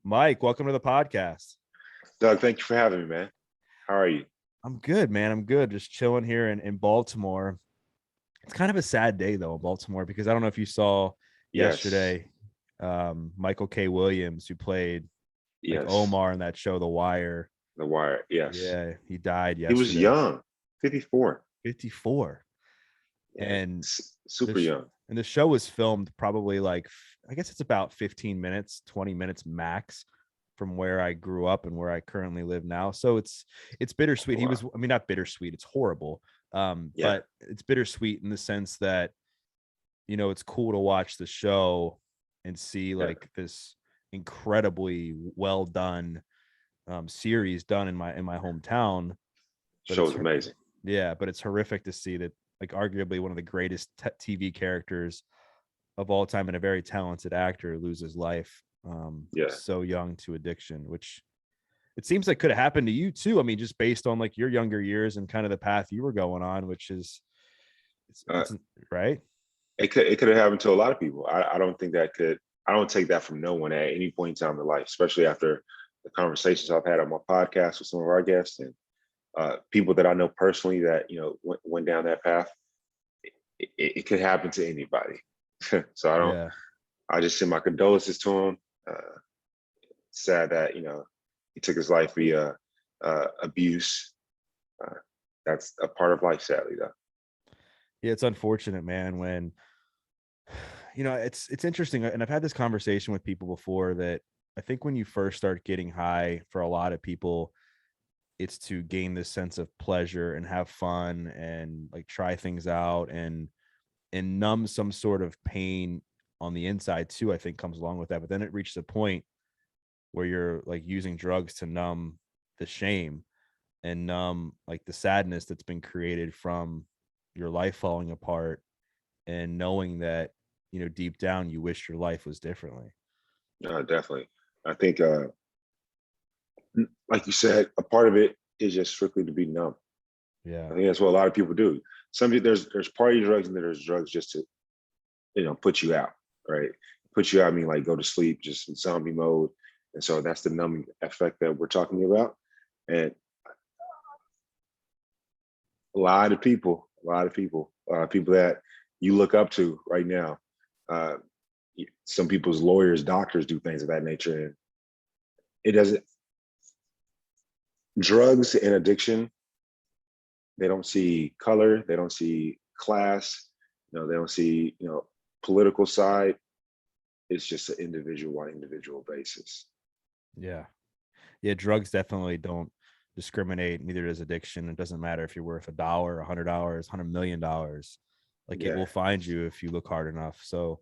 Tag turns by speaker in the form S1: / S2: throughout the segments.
S1: Mike, welcome to the podcast.
S2: Doug, thank you for having me, man. How are you?
S1: I'm good, man. I'm good. Just chilling here in Baltimore. It's kind of a sad day though in Baltimore because I don't know if you saw
S2: Yes,
S1: yesterday, Michael K. Williams, who played like
S2: yes.
S1: Omar in that show, The Wire.
S2: The Wire, yes.
S1: Yeah, he died
S2: He was
S1: yesterday,
S2: young, 54.
S1: 54.
S2: Yeah,
S1: And the
S2: super
S1: sh-
S2: young.
S1: and the show was filmed probably like I guess it's about 15 minutes, 20 minutes max from where I grew up and where I currently live now. So it's bittersweet. He
S2: Wow.
S1: was, I mean, not bittersweet, it's horrible.
S2: Yeah,
S1: But it's bittersweet in the sense that, it's cool to watch the show and see
S2: yeah.
S1: like this incredibly well done series done in my hometown. But
S2: Show's amazing.
S1: yeah, but it's horrific to see that like arguably one of the greatest TV characters of all time and a very talented actor loses life
S2: Yeah,
S1: so young to addiction, which it seems like could have happened to you too. I mean, just based on like your younger years and kind of the path you were going on, which is
S2: uh,
S1: it's right.
S2: it could have happened to a lot of people. I don't think that could. I don't take that from no one at any point in time in life, especially after the conversations I've had on my podcast with some of our guests and people that I know personally that went down that path. It could happen to anybody. So I don't.
S1: Yeah.
S2: I just send my condolences to him. Uh, Sad that he took his life via abuse. Uh, that's a part of life, sadly, though.
S1: Yeah, it's unfortunate, man, when it's interesting. And I've had this conversation with people before that I think when you first start getting high for a lot of people, it's to gain this sense of pleasure and have fun and like try things out and numb some sort of pain on the inside too, I think comes along with that. But then it reaches a point where you're like using drugs to numb the shame and numb like the sadness that's been created from your life falling apart and knowing that, deep down you wish your life was differently.
S2: Definitely. I think, like you said, a part of it is just strictly to be numb.
S1: Yeah.
S2: I think that's what a lot of people do. There's party drugs and then there's drugs just to put you out, right? Put you out. I mean, like go to sleep, just in zombie mode. And so that's the numbing effect that we're talking about. And a lot of people that you look up to right now. Uh, some people's lawyers, doctors do things of that nature, and it doesn't. Drugs and addiction, they don't see color, they don't see class, they don't see political side. It's just an individual on individual basis.
S1: Yeah. Yeah. Drugs definitely don't discriminate. Neither does addiction. It doesn't matter if you're worth $1, $100, $100 million. Like it
S2: Yeah.
S1: will find you if you look hard enough. So,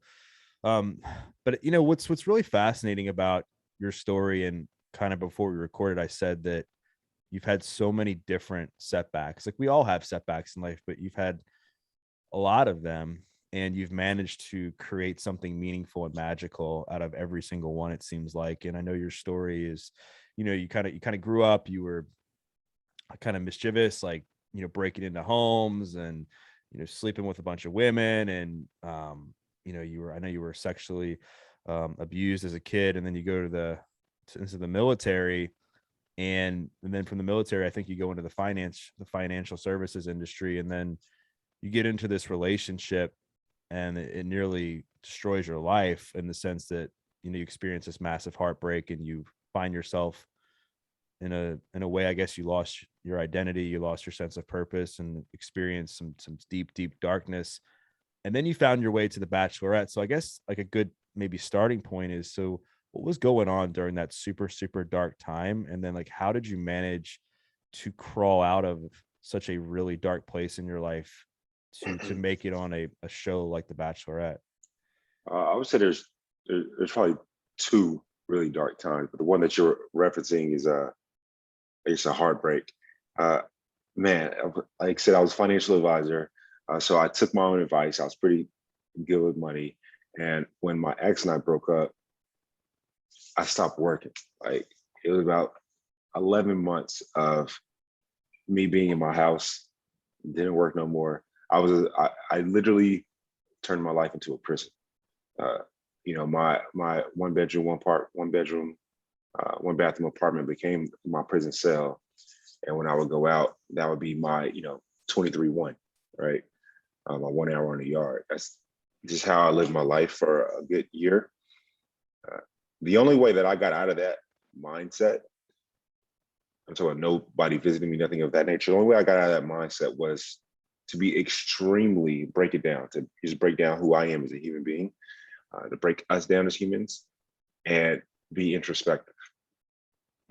S1: um, but what's really fascinating about your story, and kind of before we recorded, I said that you've had so many different setbacks. Like we all have setbacks in life, but you've had a lot of them and you've managed to create something meaningful and magical out of every single one, it seems like. And I know your story is, you kind of grew up, you were kind of mischievous, like, breaking into homes and, sleeping with a bunch of women. And, I know you were sexually abused as a kid. And then you go into the military, and then from the military, I think you go into the financial services industry, and then you get into this relationship and it nearly destroys your life in the sense that, you experience this massive heartbreak and you find yourself in a way, I guess you lost your identity, you lost your sense of purpose and experienced some deep darkness. And then you found your way to the Bachelorette. So I guess like a good maybe starting point is, so what was going on during that super dark time? And then like how did you manage to crawl out of such a really dark place in your life to make it on a show like The Bachelorette?
S2: I would say there's probably two really dark times, but the one that you're referencing is it's a heartbreak. Uh, Man, like I said, I was a financial advisor, so I took my own advice. I was pretty good with money, and when my ex and I broke up, I stopped working. Like it was about 11 months of me being in my house, didn't work no more. I literally turned my life into a prison. Uh, my one bedroom, one bedroom. one bathroom apartment became my prison cell. And when I would go out, that would be my, 23-1, right? My 1 hour in the yard. That's just how I lived my life for a good year. Uh, the only way that I got out of that mindset, I'm talking about nobody visiting me, nothing of that nature. The only way I got out of that mindset was to be extremely break it down, to just break down who I am as a human being, to break us down as humans and be introspective.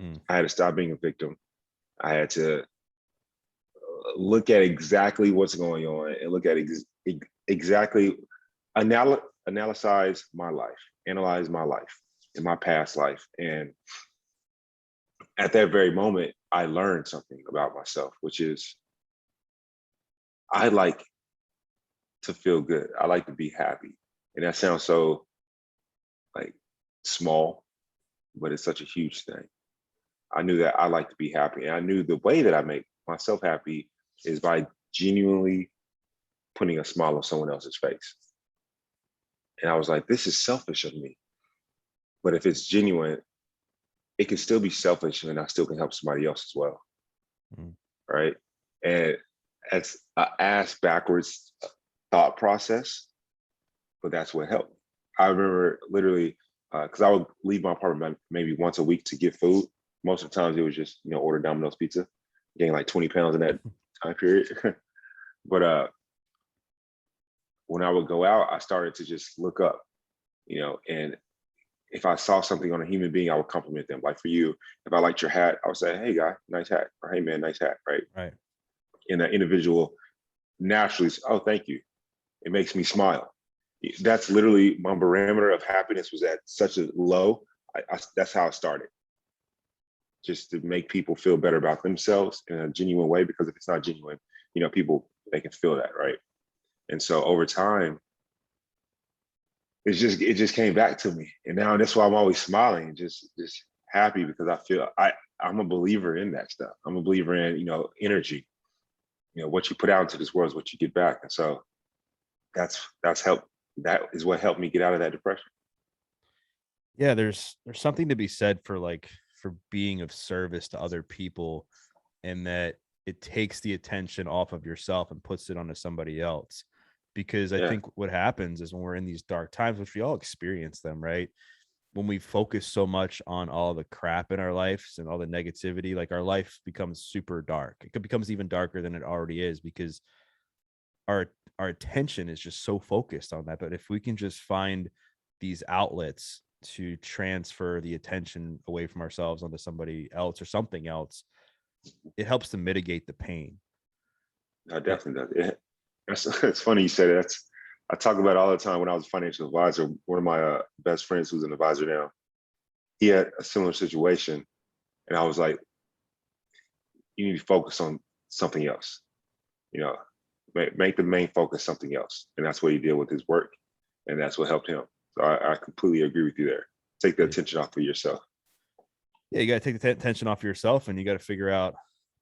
S1: Mm.
S2: I had to stop being a victim. I had to look at exactly what's going on and look at exactly analyze my life, analyze my life and my past life. And at that very moment, I learned something about myself, which is I like to feel good. I like to be happy. And that sounds so like small, but it's such a huge thing. I knew that I like to be happy. And I knew the way that I make myself happy is by genuinely putting a smile on someone else's face. And I was like, this is selfish of me. But if it's genuine, it can still be selfish and I still can help somebody else as well.
S1: Mm.
S2: Right. And it's an ass backwards thought process, but that's what helped me. I remember literally, because I would leave my apartment maybe once a week to get food. Most of the times it was just, order Domino's pizza, gained like 20 pounds in that time period. But when I would go out, I started to just look up, and if I saw something on a human being, I would compliment them. Like for you, if I liked your hat, I would say, "Hey guy, nice hat," or "Hey man, nice hat," right?
S1: Right.
S2: And that individual naturally says, "Oh, thank you." It makes me smile. That's literally my barometer of happiness was at such a low. That's how I started, just to make people feel better about themselves in a genuine way. Because if it's not genuine, people they can feel that, right? And so over time, it just came back to me, and now that's why I'm always smiling, just happy because I feel I'm a believer in that stuff. I'm a believer in energy. What you put out into this world is what you get back, and so that's helped. That is what helped me get out of that depression.
S1: Yeah, there's something to be said for for being of service to other people, and that it takes the attention off of yourself and puts it onto somebody else. Because I
S2: Yeah,
S1: think what happens is when we're in these dark times, which we all experience them, right? When we focus so much on all the crap in our lives and all the negativity, like our life becomes super dark. It becomes even darker than it already is because our attention is just so focused on that. But if we can just find these outlets to transfer the attention away from ourselves onto somebody else or something else, it helps to mitigate the pain.
S2: I
S1: Eh,
S2: definitely does. It's funny you say that. I talk about it all the time. When I was a financial advisor, one of my best friends who's an advisor now, he had a similar situation, and I was like, you need to focus on something else. You know, make the main focus something else, and that's what he did with his work, and that's what helped him. So I completely agree with you there. Take the
S1: Yeah,
S2: attention off of yourself.
S1: yeah, you got to take the attention off yourself, and you got to figure out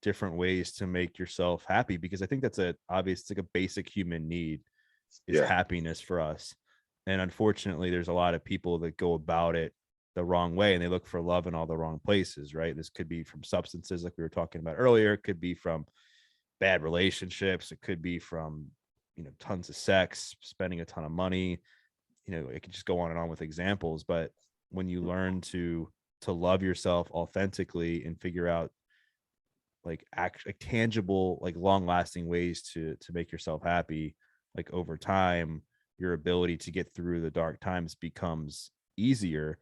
S1: different ways to make yourself happy, because I think that's it's like a basic human need is
S2: Yeah,
S1: happiness for us. And unfortunately, there's a lot of people that go about it the wrong way and they look for love in all the wrong places, right? This could be from substances like we were talking about earlier, it could be from bad relationships, it could be from, tons of sex, spending a ton of money, it could just go on and on with examples. But when you learn to love yourself authentically and figure out like tangible, like long lasting ways to make yourself happy, like over time, your ability to get through the dark times becomes easier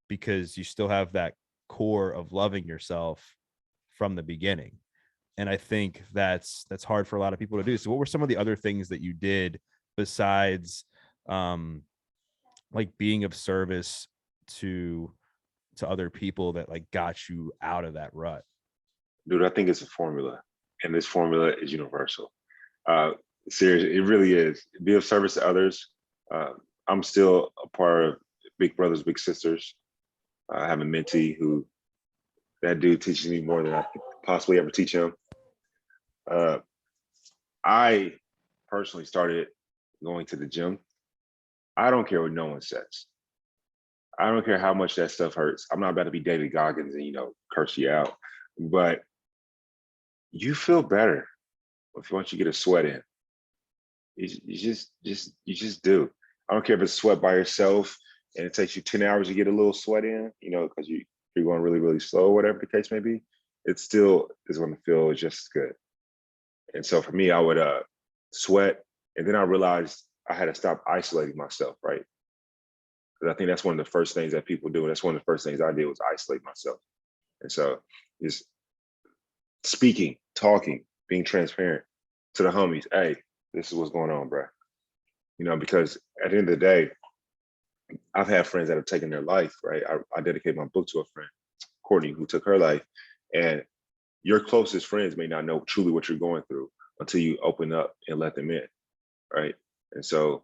S1: because you still have that core of loving yourself from the beginning. And I think that's hard for a lot of people to do. So what were some of the other things that you did besides um like being of service to other people that like got you out of that rut?
S2: dude, I think it's a formula, and this formula is universal. Uh, Seriously, it really is. Be of service to others. Uh, I'm still a part of Big Brothers Big Sisters. I have a mentee who that dude teaches me more than I could possibly ever teach him. Uh, I personally started going to the gym. I don't care what no one says. I don't care how much that stuff hurts. I'm not about to be David Goggins and curse you out, but you feel better once you get a sweat in. You just do. I don't care if it's sweat by yourself and it takes you 10 hours to get a little sweat in, because you're going really, really slow, whatever the case may be. It still is going to feel just as good. And so for me, I would sweat, and then I realized I had to stop isolating myself, right? Because I think that's one of the first things that people do. And that's one of the first things I did was isolate myself. And so just speaking, talking, being transparent to the homies. Hey, this is what's going on, bro. Because at the end of the day, I've had friends that have taken their life, right? I dedicate my book to a friend, Courtney, who took her life. And your closest friends may not know truly what you're going through until you open up and let them in, right? And so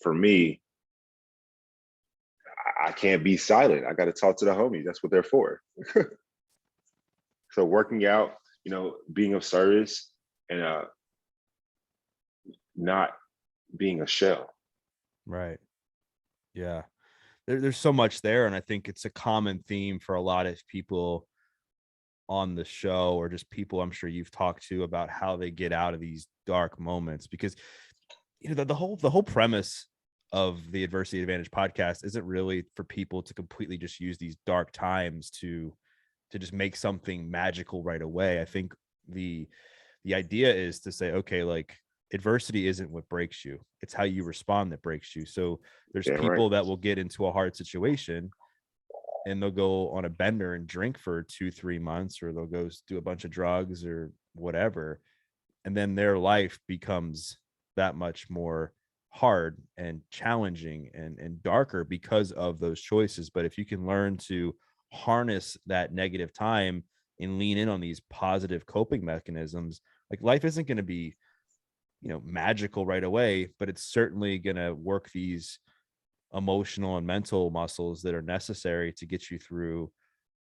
S2: for me, I can't be silent. I got to talk to the homies. That's what they're for. So working out, being of service, and not being a shell.
S1: Right. Yeah. There's so much there. And I think it's a common theme for a lot of people on the show, or just people I'm sure you've talked to, about how they get out of these dark moments. Because the whole premise of the Adversity Advantage podcast isn't really for people to completely just use these dark times to just make something magical right away. I think the idea is to say, okay, like, adversity isn't what breaks you, it's how you respond that breaks you. So there's people
S2: Right.
S1: that will get into a hard situation and they'll go on a bender and drink for 2-3 months, or they'll go do a bunch of drugs or whatever, and then their life becomes that much more hard and challenging and darker because of those choices. But if you can learn to harness that negative time and lean in on these positive coping mechanisms, like, life isn't going to be magical right away, but it's certainly going to work these emotional and mental muscles that are necessary to get you through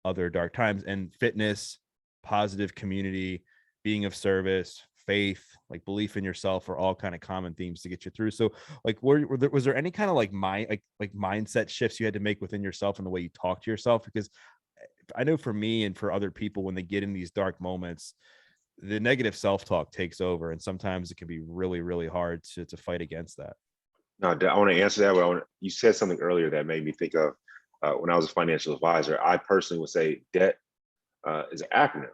S1: other dark times. And fitness, positive community, being of service, faith, like belief in yourself, are all kind of common themes to get you through. So like, was there any kind of like mindset shifts you had to make within yourself and the way you talk to yourself? Because I know for me and for other people, when they get in these dark moments, the negative self-talk takes over, and sometimes it can be really, really hard to fight against that.
S2: No, I want to answer that, but you said something earlier that made me think of when I was a financial advisor. I personally would say DEBT is an acronym,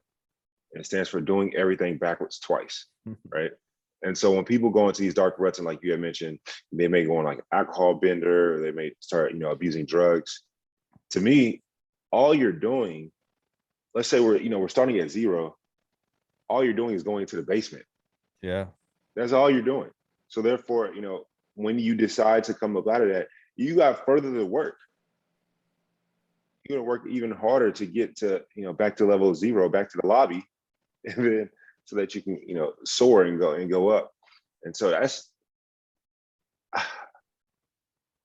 S2: and it stands for doing everything backwards twice, right? And so when people go into these dark ruts, and like you had mentioned, they may go on like alcohol bender, or they may start, abusing drugs. To me, all you're doing, let's say we're starting at zero, all you're doing is going into the basement.
S1: Yeah.
S2: That's all you're doing. So therefore, when you decide to come up out of that, you got further to work. You're gonna work even harder to get to, back to level zero, back to the lobby, and then so that you can, soar and go up. And so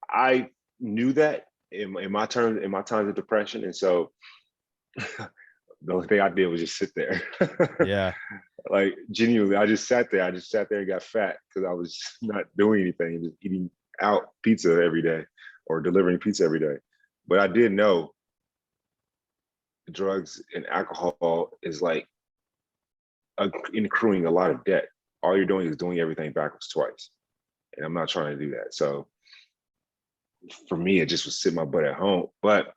S2: I knew that in my times of depression. And so the only thing I did was just sit there.
S1: Yeah.
S2: Like, genuinely, I just sat there. And got fat because I was not doing anything, just eating out pizza every day or delivering pizza every day. But I did know drugs and alcohol is like accruing a lot of debt. All you're doing is doing everything backwards twice. And I'm not trying to do that. So for me, it just was sit my butt at home. But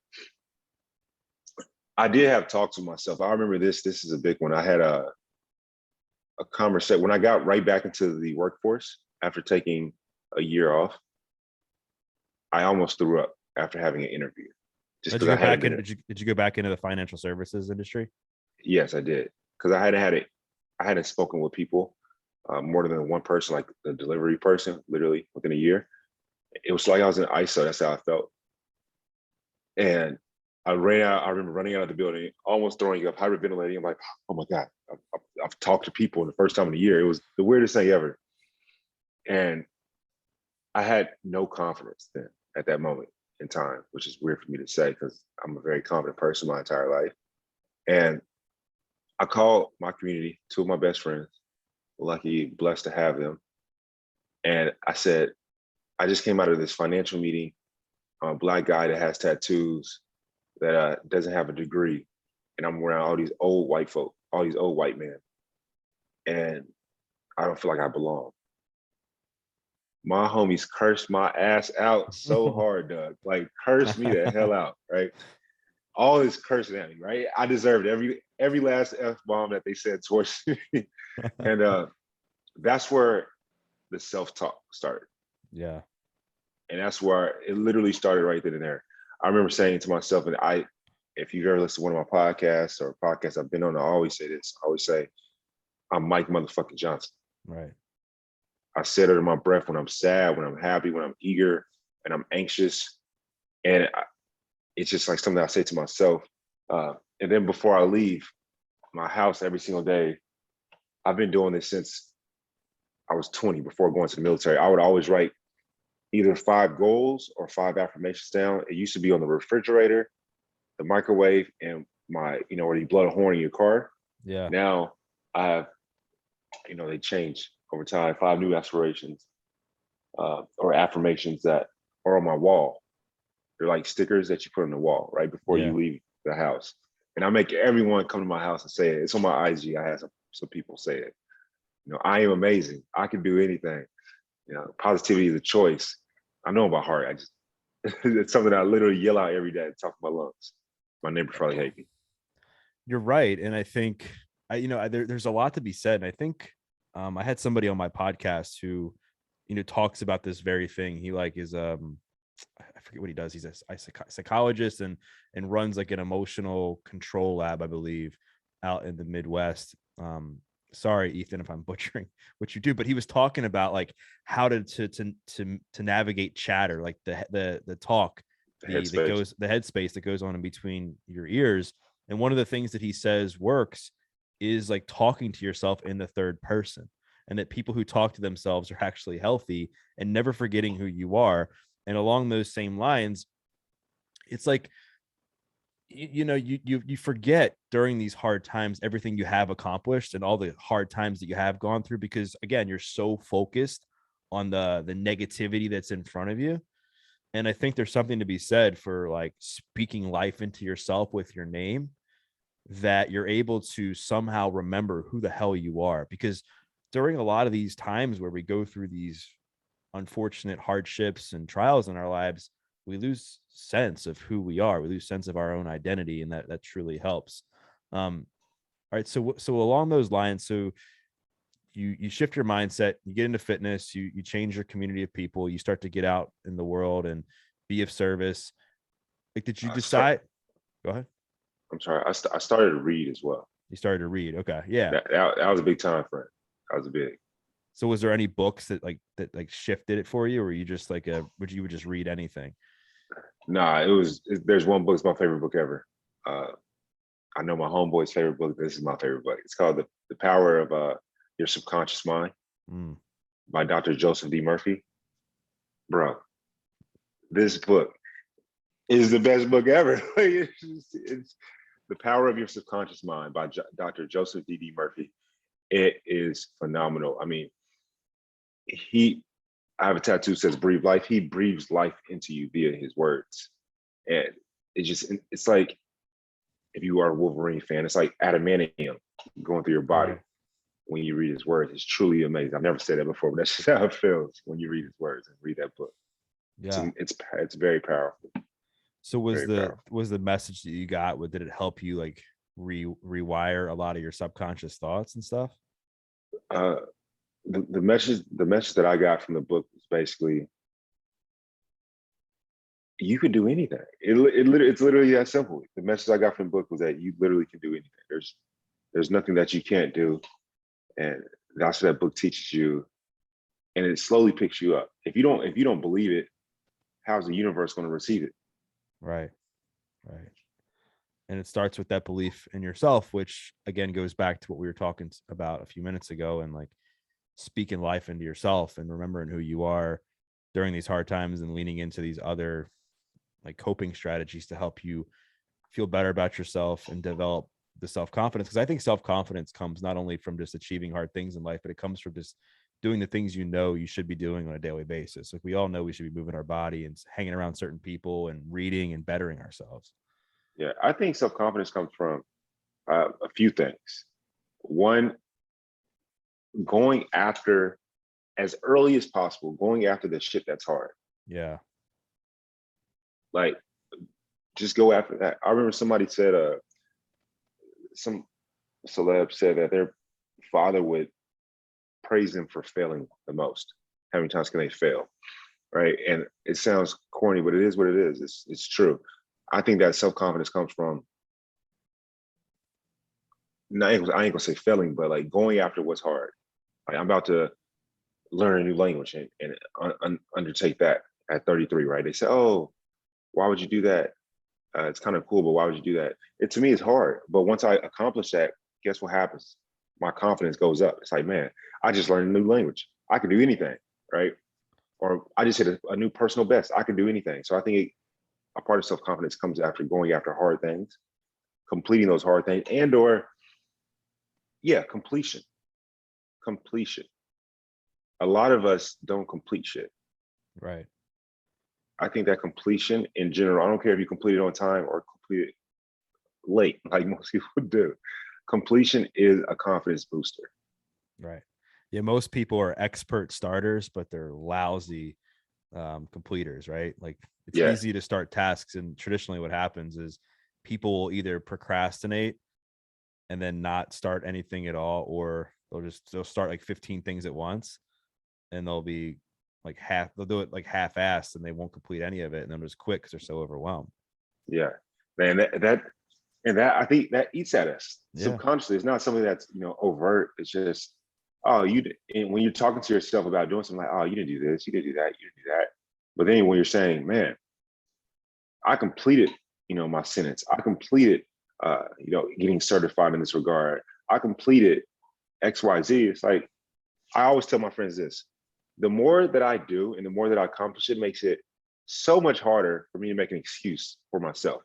S2: I did have talks with myself. I remember this is a big one. I had a conversation when I got right back into the workforce after taking a year off. I almost threw up after having an interview. Just
S1: Did you
S2: because
S1: go back in? Did you go back into the financial services industry?
S2: Yes, I did. Because I hadn't spoken with people more than one person, like the delivery person, literally within a year. It was like I was in ISO. That's how I felt. And I remember running out of the building, almost throwing up, hyperventilating. I'm like, oh my God, I've talked to people the first time in a year. It was the weirdest thing ever. And I had no confidence then at that moment in time, which is weird for me to say because I'm a very confident person my entire life. And I called my community, two of my best friends, lucky, blessed to have them. And I said, I just came out of this financial meeting. I'm a black guy that has tattoos, that doesn't have a degree, and I'm around all these old white folk, all these old white men, and I don't feel like I belong. My homies cursed my ass out so hard, Doug. Like cursed me the hell out, right? All this cursing at me, right? I deserved every last F bomb that they said towards me. And that's where the self-talk started.
S1: Yeah.
S2: And that's where it literally started right then and there. I remember saying to myself, and if you've ever listened to one of my podcasts or podcasts I've been on, I always say this. I always say, I'm Mike motherfucking Johnson.
S1: Right.
S2: I say it under my breath when I'm sad, when I'm happy, when I'm eager, and I'm anxious. And it's just like something I say to myself. And then before I leave my house every single day, I've been doing this since I was 20, before going to the military. I would always write either 5 goals or 5 affirmations down. It used to be on the refrigerator, the microwave, and where you blow the horn in your car.
S1: Yeah.
S2: Now I have, they change over time, 5 new aspirations or affirmations that are on my wall. They're like stickers that you put on the wall right before you leave the house. And I make everyone come to my house and say it. It's on my IG. I had some people say it. I am amazing. I can do anything. Positivity is a choice. I know by heart. It's something that I literally yell out every day at the top of my lungs. My neighbors probably hate me.
S1: You're right. And I think, there's a lot to be said. And I think I had somebody on my podcast who, talks about this very thing. He is, I forget what he does. He's a psychologist and runs like an emotional control lab, I believe, out in the Midwest. Sorry, Ethan, if I'm butchering what you do, but he was talking about like how to navigate chatter, like the talk, the headspace that goes on in between your ears. And one of the things that he says works is like talking to yourself in the third person, and that people who talk to themselves are actually healthy and never forgetting who you are. And along those same lines, it's like, you forget during these hard times everything you have accomplished and all the hard times that you have gone through, because again, you're so focused on the negativity that's in front of you. And I think there's something to be said for like speaking life into yourself with your name, that you're able to somehow remember who the hell you are. Because during a lot of these times where we go through these unfortunate hardships and trials in our lives, we lose sense of who we are. We lose sense of our own identity, and that truly helps. All right. So along those lines, so you shift your mindset, you get into fitness, you change your community of people, you start to get out in the world and be of service. Like, did you decide? Go ahead.
S2: I'm sorry. I started to read as well.
S1: You started to read. Okay. Yeah.
S2: That was a big time frame. That was a big.
S1: So was there any books that shifted it for you, or you just would you just read anything?
S2: Nah, there's one book. It's my favorite book ever. I know my homeboy's favorite book. This is my favorite book. It's called The Power of Your Subconscious Mind by Dr. Joseph D. Murphy. Bro, this book is the best book ever. It's The Power of Your Subconscious Mind by Dr. Joseph D. Murphy. It is phenomenal. I mean, I have a tattoo that says breathe life. He breathes life into you via his words. And it's like, if you are a Wolverine fan, it's like adamantium going through your body when you read his words. It's truly amazing. I've never said that before, but that's just how it feels when you read his words and read that book. Yeah. It's very powerful.
S1: So was the message that you got, did it help you like rewire a lot of your subconscious thoughts and stuff?
S2: The message that I got from the book was basically, you could do anything. It's literally that simple. The message I got from the book was that you literally can do anything. There's nothing that you can't do, and that's what that book teaches you. And it slowly picks you up. If you don't believe it, how's the universe going to receive it?
S1: Right. And it starts with that belief in yourself, which again goes back to what we were talking about a few minutes ago, and like speaking life into yourself and remembering who you are during these hard times, and leaning into these other like coping strategies to help you feel better about yourself and develop the self-confidence. Because I think self-confidence comes not only from just achieving hard things in life, but it comes from just doing the things you should be doing on a daily basis. Like we all know we should be moving our body and hanging around certain people and reading and bettering ourselves.
S2: Yeah, I think self-confidence comes from a few things. One, going after as early as possible, going after the shit that's hard.
S1: Yeah.
S2: Like, just go after that. I remember somebody said, some celeb said that their father would praise them for failing the most. How many times can they fail? Right. And it sounds corny, but it is what it is. It's true. I think that self-confidence comes from, I ain't gonna say failing, but like going after what's hard. Like I'm about to learn a new language and undertake that at 33, right? They say, oh, why would you do that? It's kind of cool, but why would you do that? To me, it's hard. But once I accomplish that, guess what happens? My confidence goes up. It's like, man, I just learned a new language. I can do anything, right? Or I just hit a new personal best. I can do anything. So I think a part of self-confidence comes after going after hard things, completing those hard things, and or, yeah, completion. Completion. A lot of us don't complete shit.
S1: Right.
S2: I think that completion in general, I don't care if you complete it on time or complete it late, like most people do. Completion is a confidence booster.
S1: Right. Yeah. Most people are expert starters, but they're lousy completers, right? Like it's
S2: Yeah,
S1: easy to start tasks. And traditionally what happens is people will either procrastinate and then not start anything at all, or they'll start like 15 things at once and they'll do it like half-assed and they won't complete any of it and then just quit because they're so overwhelmed.
S2: yeah. Man, that I think that eats at us
S1: Yeah.
S2: subconsciously. It's not something that's overt. It's just, oh, and when you're talking to yourself about doing something, like, oh, you didn't do this, you didn't do that, you didn't do that. But then when you're saying, man, I completed, my sentence. I completed, getting certified in this regard. I completed X, Y, Z. It's like, I always tell my friends this: the more that I do and the more that I accomplish, it makes it so much harder for me to make an excuse for myself.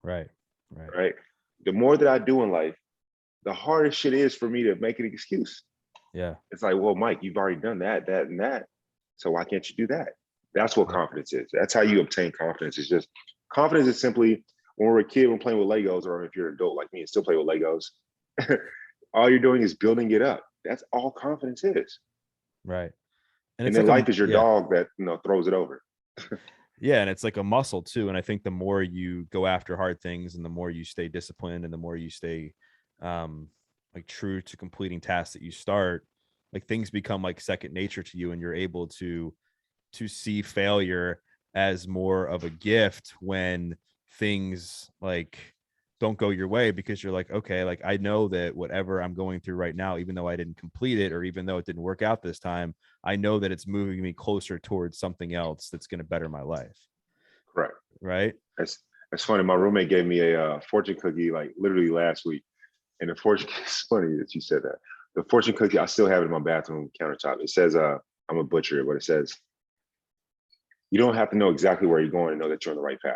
S1: Right. Right.
S2: Right. The more that I do in life, the harder shit is for me to make an excuse.
S1: Yeah.
S2: It's like, well, Mike, you've already done that, that, and that. So why can't you do that? That's what
S1: Yeah.
S2: confidence is. That's how you obtain confidence. It's just, confidence is simply, when we're a kid, when playing with Legos, or if you're an adult like me and still play with Legos, all you're doing is building it up. That's all confidence is.
S1: Right. And
S2: And
S1: it's
S2: then
S1: like
S2: life is your
S1: yeah.
S2: dog that throws it over.
S1: Yeah. And it's like a muscle too. And I think the more you go after hard things and the more you stay disciplined and the more you stay like true to completing tasks that you start, like things become like second nature to you and you're able to see failure as more of a gift when things like don't go your way, because you're like, okay, like I know that whatever I'm going through right now, even though I didn't complete it or even though it didn't work out this time, I know that it's moving me closer towards something else that's going to better my life.
S2: Correct.
S1: Right.
S2: That's funny. My roommate gave me a fortune cookie like literally last week. And the fortune, it's funny that you said that. The fortune cookie, I still have it in my bathroom countertop. It says, I'm a butcher, but it says, you don't have to know exactly where you're going to know that you're on the right path.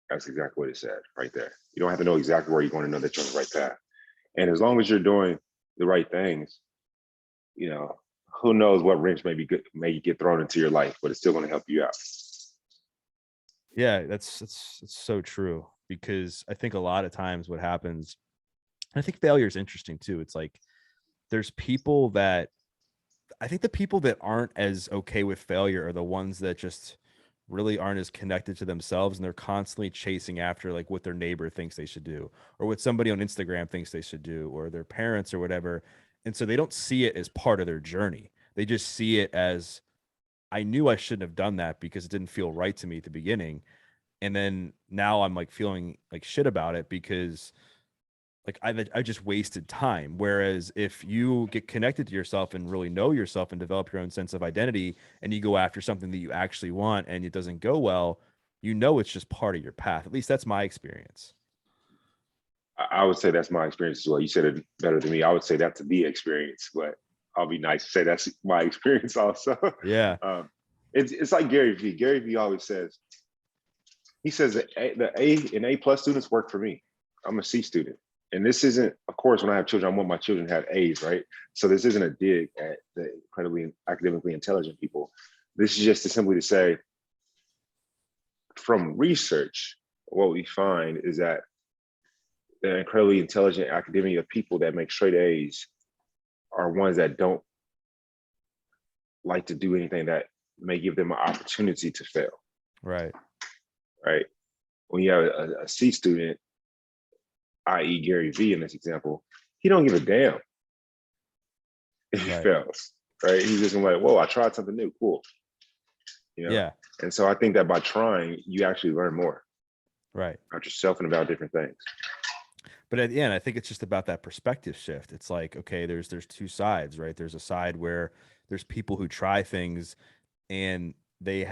S2: That's exactly what it said right there. You don't have to know exactly where you're going to know that you're on the right path. And as long as you're doing the right things, who knows what wrench may get thrown into your life, but it's still going to help you out.
S1: Yeah, that's so true, because I think a lot of times what happens, I think failure is interesting too. It's like there's people that I think the people that aren't as okay with failure are the ones that just really aren't as connected to themselves and they're constantly chasing after like what their neighbor thinks they should do or what somebody on Instagram thinks they should do or their parents or whatever. And so they don't see it as part of their journey. They just see it as, I knew I shouldn't have done that because it didn't feel right to me at the beginning. And then now I'm like feeling like shit about it because like I just wasted time. Whereas if you get connected to yourself and really know yourself and develop your own sense of identity and you go after something that you actually want and it doesn't go well, it's just part of your path. At least that's my experience.
S2: I would say that's my experience as well. You said it better than me. I would say that's the experience, but I'll be nice to say that's my experience also.
S1: Yeah.
S2: It's like Gary Vee. Gary Vee always says, he says that the A and A plus students work for me. I'm a C student. and this isn't, of course, when I have children, I want my children to have A's, right? So this isn't a dig at the incredibly academically intelligent people. This is just to simply to say, from research, what we find is that the incredibly intelligent academia people that make straight A's are ones that don't like to do anything that may give them an opportunity to fail.
S1: Right.
S2: Right. When you have a C student, i.e. Gary V in this example, he don't give a damn if he fails. Right. He's just like, whoa, I tried something new. Cool.
S1: Yeah.
S2: And so I think that by trying, you actually learn more.
S1: Right.
S2: About yourself and about different things.
S1: But at the end, I think it's just about that perspective shift. It's like, okay, there's two sides, right? There's a side where there's people who try things and they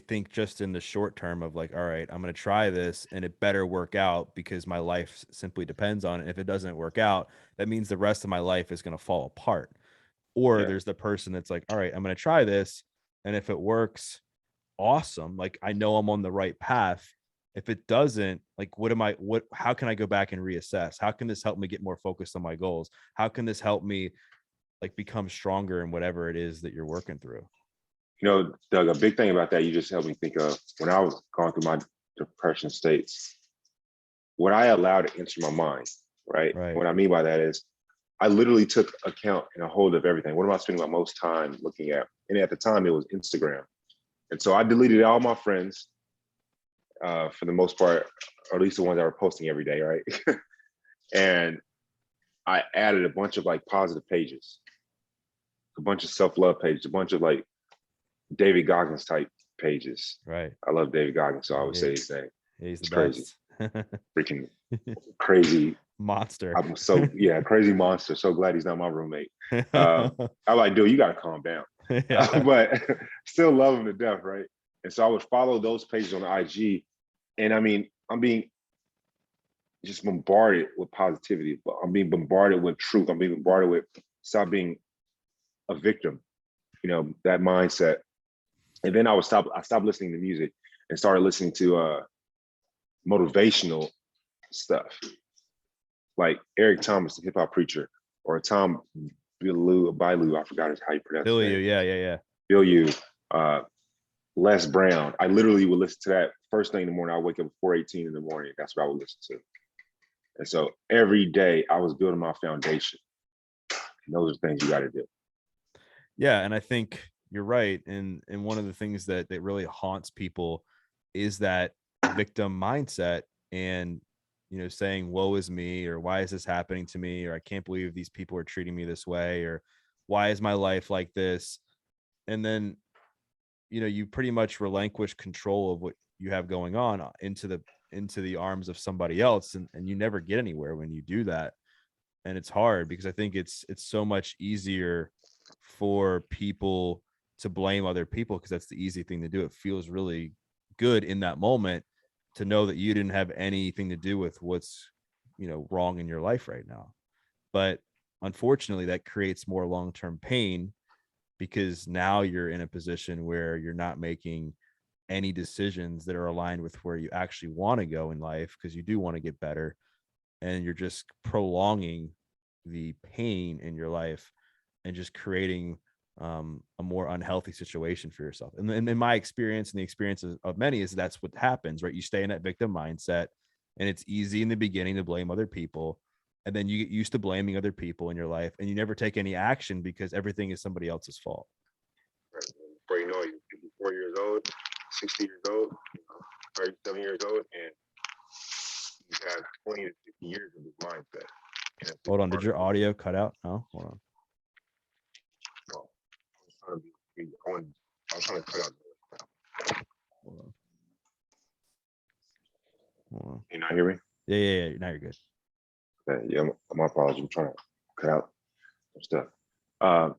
S1: think just in the short term of like, all right, I'm going to try this and it better work out because my life simply depends on it. If it doesn't work out, that means the rest of my life is going to fall apart. Or there's the person that's like, all right, I'm going to try this. And if it works, awesome. Like, I know I'm on the right path. If it doesn't, like, how can I go back and reassess? How can this help me get more focused on my goals? How can this help me like become stronger in whatever it is that you're working through?
S2: Doug, a big thing about that, you just helped me think of when I was going through my depression states, what I allowed to enter my mind, right? What I mean by that is I literally took account and a hold of everything. What am I spending my most time looking at? And at the time it was Instagram. And so I deleted all my friends for the most part, or at least the ones that were posting every day, right? And I added a bunch of like positive pages, a bunch of self-love pages, a bunch of like David Goggins type pages.
S1: Right.
S2: I love David Goggins, so I would say his name.
S1: He's
S2: it's
S1: the
S2: crazy. Freaking crazy
S1: monster.
S2: I'm so crazy monster. So glad he's not my roommate. I'm like, dude, you gotta calm down. But still love him to death, right? And so I would follow those pages on IG. And I mean, I'm being just bombarded with positivity. I'm being bombarded with truth. I'm being bombarded with stop being a victim, that mindset. And then I stopped listening to music and started listening to motivational stuff. Like Eric Thomas, the hip hop preacher, or Tom Bilyeu, I forgot how you pronounce his name.
S1: Yeah.
S2: Bilyeu, Les Brown. I literally would listen to that first thing in the morning. I wake up at 4:18 in the morning. That's what I would listen to. And so every day I was building my foundation. And those are things you got to do.
S1: Yeah, and I think you're right. And one of the things that really haunts people is that victim mindset and saying woe is me, or why is this happening to me, or I can't believe these people are treating me this way, or why is my life like this? And then you pretty much relinquish control of what you have going on into the arms of somebody else, and you never get anywhere when you do that. And it's hard because I think it's so much easier for people to blame other people because that's the easy thing to do. It feels really good in that moment to know that you didn't have anything to do with what's wrong in your life right now. But unfortunately that creates more long-term pain because now you're in a position where you're not making any decisions that are aligned with where you actually want to go in life, because you do want to get better, and you're just prolonging the pain in your life and just creating a more unhealthy situation for yourself. And in my experience and the experiences of many is that's what happens, right? You stay in that victim mindset, and it's easy in the beginning to blame other people. And then you get used to blaming other people in your life, and you never take any action because everything is somebody else's fault.
S2: Right. Before you know it, you're 54 years old, 60 years old, 37 years old, and you have 20 to 50 years of this mindset.
S1: Hold on, did your audio cut out? No, hold on.
S2: Well, I was trying to cut out.
S1: Hold on.
S2: Can you not hear me?
S1: Yeah. Now you're good.
S2: Okay, yeah, my apologies. I'm trying to cut out some stuff. I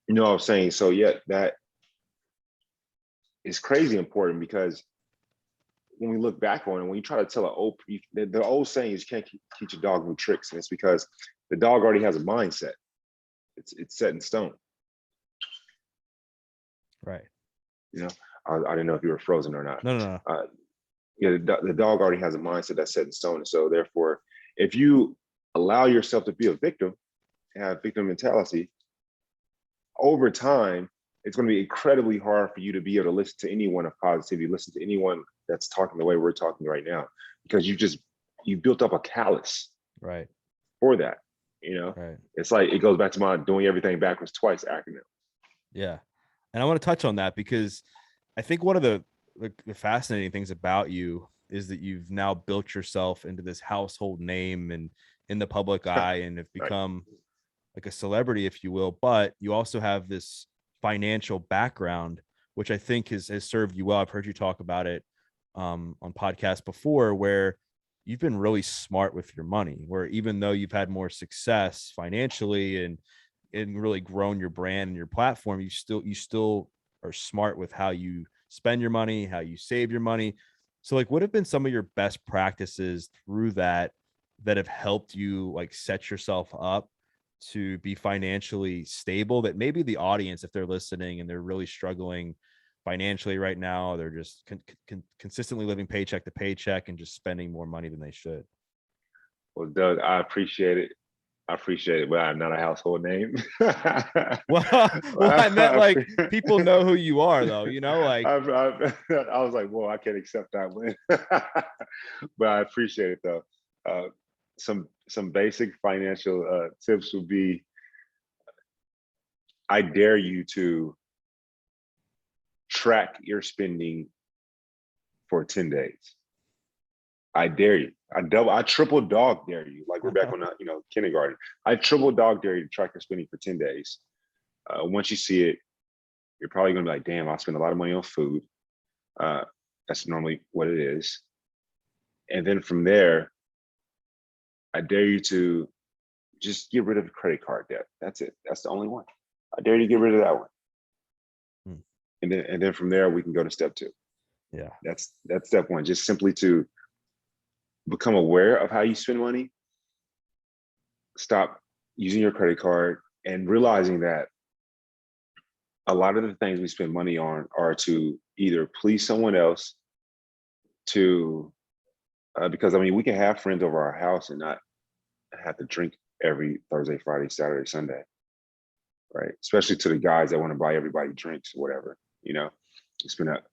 S2: was saying, so yeah, that is crazy important because when we look back on it, when you try to tell the old saying is you can't teach a dog new tricks, and it's because the dog already has a mindset. It's set in stone.
S1: Right.
S2: I didn't know if you were frozen or not.
S1: No.
S2: Yeah, the dog already has a mindset that's set in stone. And so therefore, if you allow yourself to be a victim, have victim mentality, over time, it's going to be incredibly hard for you to be able to listen to anyone of positivity, listen to anyone that's talking the way we're talking right now, because you built up a callus
S1: Right.
S2: for that. You know,
S1: Right.
S2: it's like it goes back to my doing everything backwards twice acronym.
S1: Yeah. And I want to touch on that because I think one of the fascinating things about you is that you've now built yourself into this household name and in the public eye and have
S2: Right.
S1: become like a celebrity, if you will, but you also have this financial background, which I think has served you well. I've heard you talk about it on podcasts before, where you've been really smart with your money, where even though you've had more success financially and really grown your brand and your platform, you still are smart with how you spend your money, how you save your money. So like what have been some of your best practices through that have helped you like set yourself up to be financially stable, that maybe the audience, if they're listening and they're really struggling financially right now, they're just consistently living paycheck to paycheck and just spending more money than they should?
S2: Well, Doug, I appreciate it. I appreciate it, but I'm not a household name.
S1: Well, well, I meant like people know who you are, though. You know, like
S2: I was like, whoa, I can't accept that win. But I appreciate it though. Uh, some basic financial tips would be: I dare you to track your spending for 10 days. I dare you. I triple dog dare you. Like we're back on kindergarten. I triple dog dare you to track your spending for 10 days. Once you see it, you're probably gonna be like, damn, I spend a lot of money on food. That's normally what it is. And then from there, I dare you to just get rid of credit card debt. That's it. That's the only one. I dare you to get rid of that one.
S1: Hmm.
S2: And then from there we can go to step two.
S1: Yeah.
S2: That's step one. Just simply to become aware of how you spend money, stop using your credit card, and realizing that a lot of the things we spend money on are to either please someone else, to because I mean we can have friends over our house and not have to drink every Thursday, Friday, Saturday, Sunday, right? Especially to the guys that want to buy everybody drinks or whatever,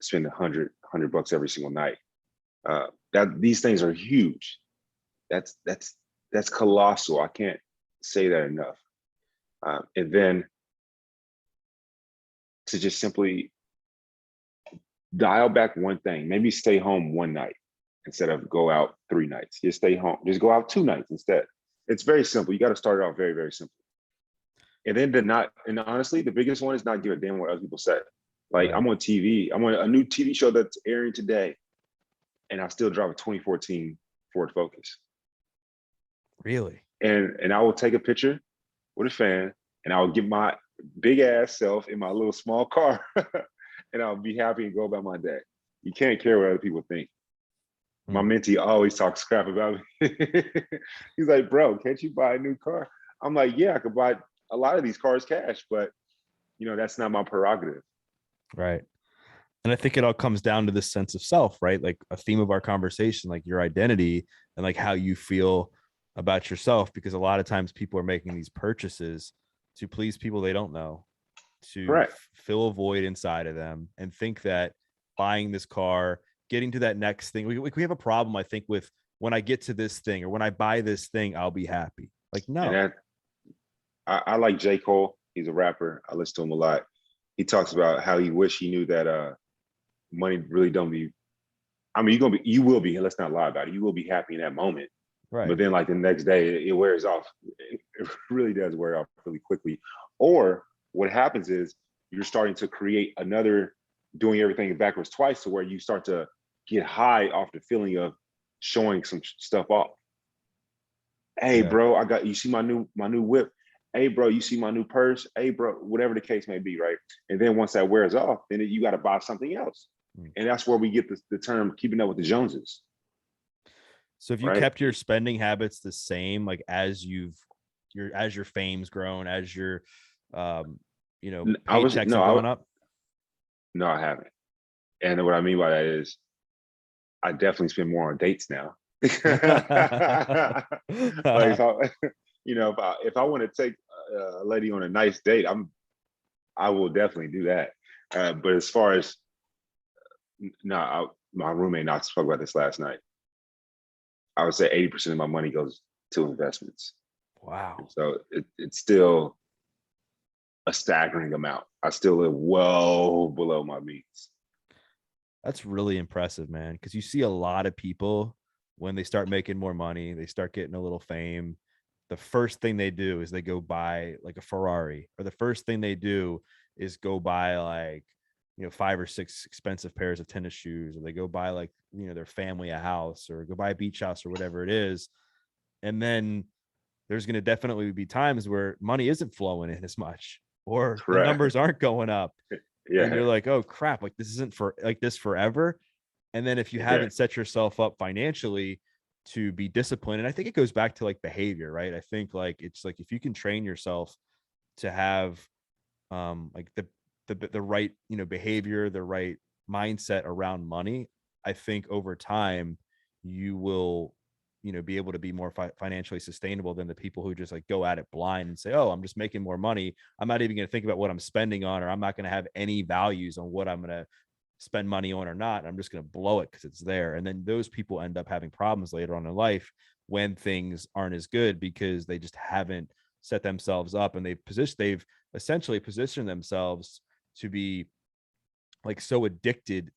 S2: spend a hundred bucks every single night. That these things are huge. That's colossal. I can't say that enough. And then to just simply dial back one thing, maybe stay home one night instead of go out 3 nights. Just stay home. Just go out 2 nights instead. It's very simple. You got to start it off very, very simple. And then and honestly, the biggest one is not give a damn what other people say. Like
S1: Right.
S2: I'm on TV. I'm on a new TV show that's airing today, and I still drive a 2014 Ford Focus.
S1: Really?
S2: And I will take a picture with a fan, and I will get my big ass self in my little small car, and I'll be happy and go about my day. You can't care what other people think. My
S1: Hmm.
S2: mentee always talks crap about me. He's like, bro, can't you buy a new car? I'm like, yeah, I could buy a lot of these cars cash, but that's not my prerogative.
S1: Right. And I think it all comes down to this sense of self, right? Like a theme of our conversation, like your identity and like how you feel about yourself, because a lot of times people are making these purchases to please people they don't know, to
S2: Correct.
S1: fill a void inside of them, and think that buying this car, getting to that next thing, we have a problem, I think, with when I get to this thing or when I buy this thing, I'll be happy. Like,
S2: And
S1: no.
S2: that I like J. Cole. He's a rapper. I listen to him a lot. He talks about how he wish he knew that money really don't be. I mean, you will be. Let's not lie about it. You will be happy in that moment, but
S1: Right.
S2: then like the next day, it wears off. It really does wear off really quickly. Or what happens is you're starting to create another doing everything backwards twice, to where you start to get high off the feeling of showing some stuff off. Hey,
S1: Yeah.
S2: bro, I got you. See my new whip. Hey, bro, you see my new purse. Hey, bro, whatever the case may be, right? And then once that wears off, then you got to buy something else,
S1: Mm.
S2: and that's where we get the term keeping up with the Joneses,
S1: So if you
S2: right?
S1: kept your spending habits the same, like as your fame's grown, as your um,
S2: I was
S1: paychecks
S2: no,
S1: have gone up.
S2: no, I haven't. And what I mean by that is I definitely spend more on dates now. Like if I, if I want to take a lady on a nice date, I will definitely do that. But as far as no, my roommate and I spoke about this last night. I would say 80% of my money goes to investments.
S1: Wow.
S2: So it's still a staggering amount. I still live well below my means.
S1: That's really impressive, man. Because you see a lot of people when they start making more money, they start getting a little fame. The first thing they do is they go buy like a Ferrari, or the first thing they do is go buy like, 5 or 6 expensive pairs of tennis shoes, or they go buy like, their family a house, or go buy a beach house, or whatever it is. And then there's going to definitely be times where money isn't flowing in as much, or the
S2: Correct.
S1: numbers aren't going up. And
S2: Yeah.
S1: you're like, oh crap, like this isn't for like this forever. And then if you
S2: Yeah.
S1: haven't set yourself up financially to be disciplined, and I think it goes back to like behavior, right? I think like it's like if you can train yourself to have like the right, behavior, the right mindset around money, I think over time you will, be able to be more financially sustainable than the people who just like go at it blind and say, oh, I'm just making more money, I'm not even going to think about what I'm spending on, or I'm not going to have any values on what I'm going to spend money on or not. I'm just going to blow it because it's there. And then those people end up having problems later on in life when things aren't as good, because they just haven't set themselves up, and they've essentially positioned themselves to be like so addicted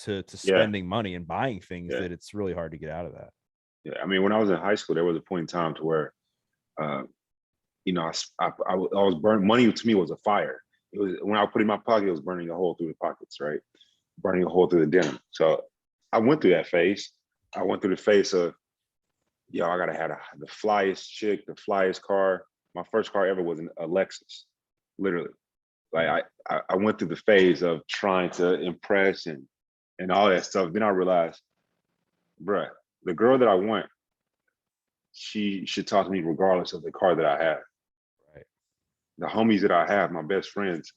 S1: to
S2: Yeah.
S1: spending money and buying things
S2: Yeah.
S1: that it's really hard to get out of that.
S2: Yeah. I mean, when I was in high school, there was a point in time to where, uh, I was burning. Money to me was a fire. It was when I put it in my pocket, it was burning a hole through the pockets, right? Burning a hole through the denim. So I went through that phase. I went through the phase of, I gotta have the flyest chick, the flyest car. My first car ever was a Lexus, literally. Like I went through the phase of trying to impress and all that stuff. Then I realized, bruh, the girl that I want, she should talk to me regardless of the car that I have.
S1: Right.
S2: The homies that I have, my best friends,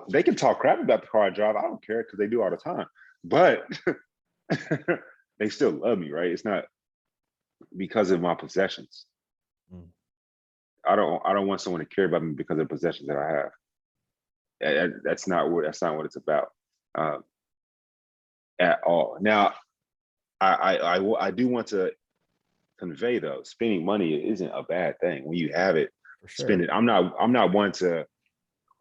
S2: they can talk crap about the car I drive. I don't care because they do all the time. But they still love me, right? It's not because of my possessions.
S1: Mm.
S2: I don't want someone to care about me because of the possessions that I have. That's not what it's about uh, at all. Now, I do want to convey though, spending money isn't a bad thing. When you have it,
S1: For
S2: spend
S1: sure.
S2: it. I'm not one to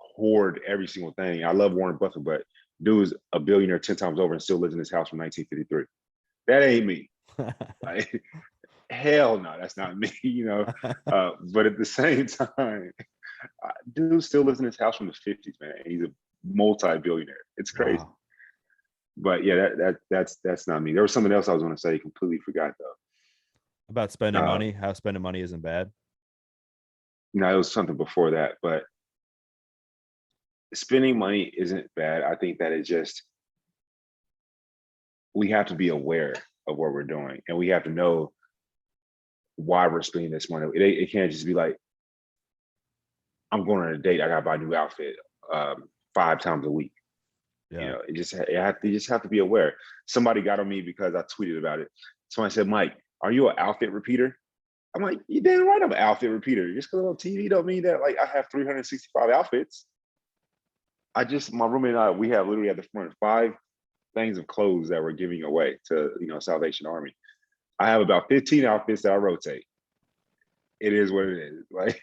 S2: hoard every single thing. I love Warren Buffett, but dude is a billionaire 10 times over and still lives in his house from 1953. That ain't me. Like, hell no, that's not me, But at the same time, dude still lives in his house from the 50s, man. He's a multi-billionaire. It's crazy.
S1: Wow.
S2: But yeah, that's not me. There was something else I was going to say, completely forgot though.
S1: About spending
S2: Uh,
S1: money, how spending money isn't bad.
S2: no, it was something before that, but spending money isn't bad. I think that it just, we have to be aware of what we're doing, and we have to know why we're spending this money. It can't just be like, I'm going on a date, I gotta buy a new outfit 5 times a week.
S1: Yeah.
S2: You just have to be aware. Somebody got on me because I tweeted about it. Somebody said, Mike, are you an outfit repeater? I'm like, you damn right I'm an outfit repeater. Just because I'm on TV don't mean that like I have 365 outfits. My roommate and I, we have literally at the front 5 things of clothes that we're giving away to, Salvation Army. I have about 15 outfits that I rotate. It is what it is. Like,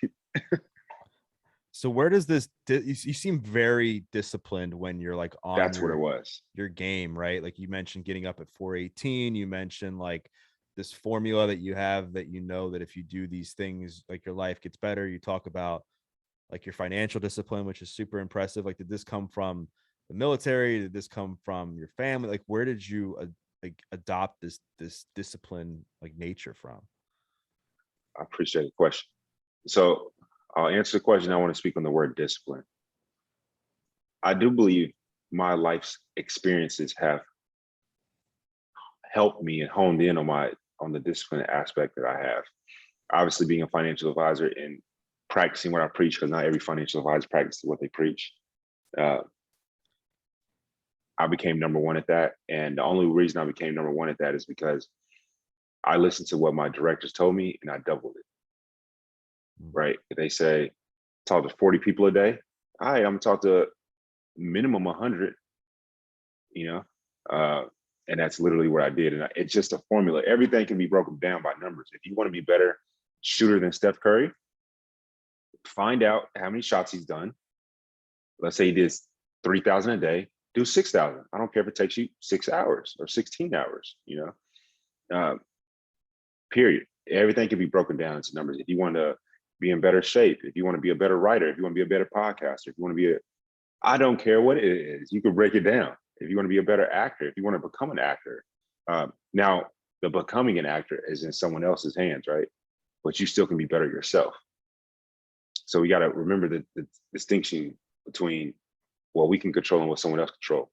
S1: So where does this you seem very disciplined when you're like on
S2: that's what it was.
S1: your game, right? Like you mentioned getting up at 4:18, you mentioned like this formula that you have, that that if you do these things, like your life gets better. You talk about like your financial discipline, which is super impressive. Like, did this come from the military? Did this come from your family? Like, where did you like adopt this discipline like nature from?
S2: I appreciate the question. So I'll answer the question. I want to speak on the word discipline. I do believe my life's experiences have helped me and honed in on the discipline aspect that I have. Obviously, being a financial advisor and practicing what I preach, because not every financial advisor practices what they preach. Uh, I became number one at that. And the only reason I became number one at that is because I listened to what my directors told me and I doubled it. Right? If they say talk to 40 people a day, all right, I'm gonna talk to minimum 100. You know, and that's literally what I did. And it's just a formula. Everything can be broken down by numbers. If you want to be better shooter than Steph Curry, find out how many shots he's done. Let's say he did 3,000 a day, do 6,000. I don't care if it takes you 6 hours or 16 hours, period. Everything can be broken down into numbers. If you want to be in better shape, if you want to be a better writer, if you want to be a better podcaster, if you want to be I don't care what it is, you can break it down. If you want to be a better actor, if you want to become an actor. Now, the becoming an actor is in someone else's hands, right? But you still can be better yourself. So we got to remember the distinction between what we can control and what someone else controls.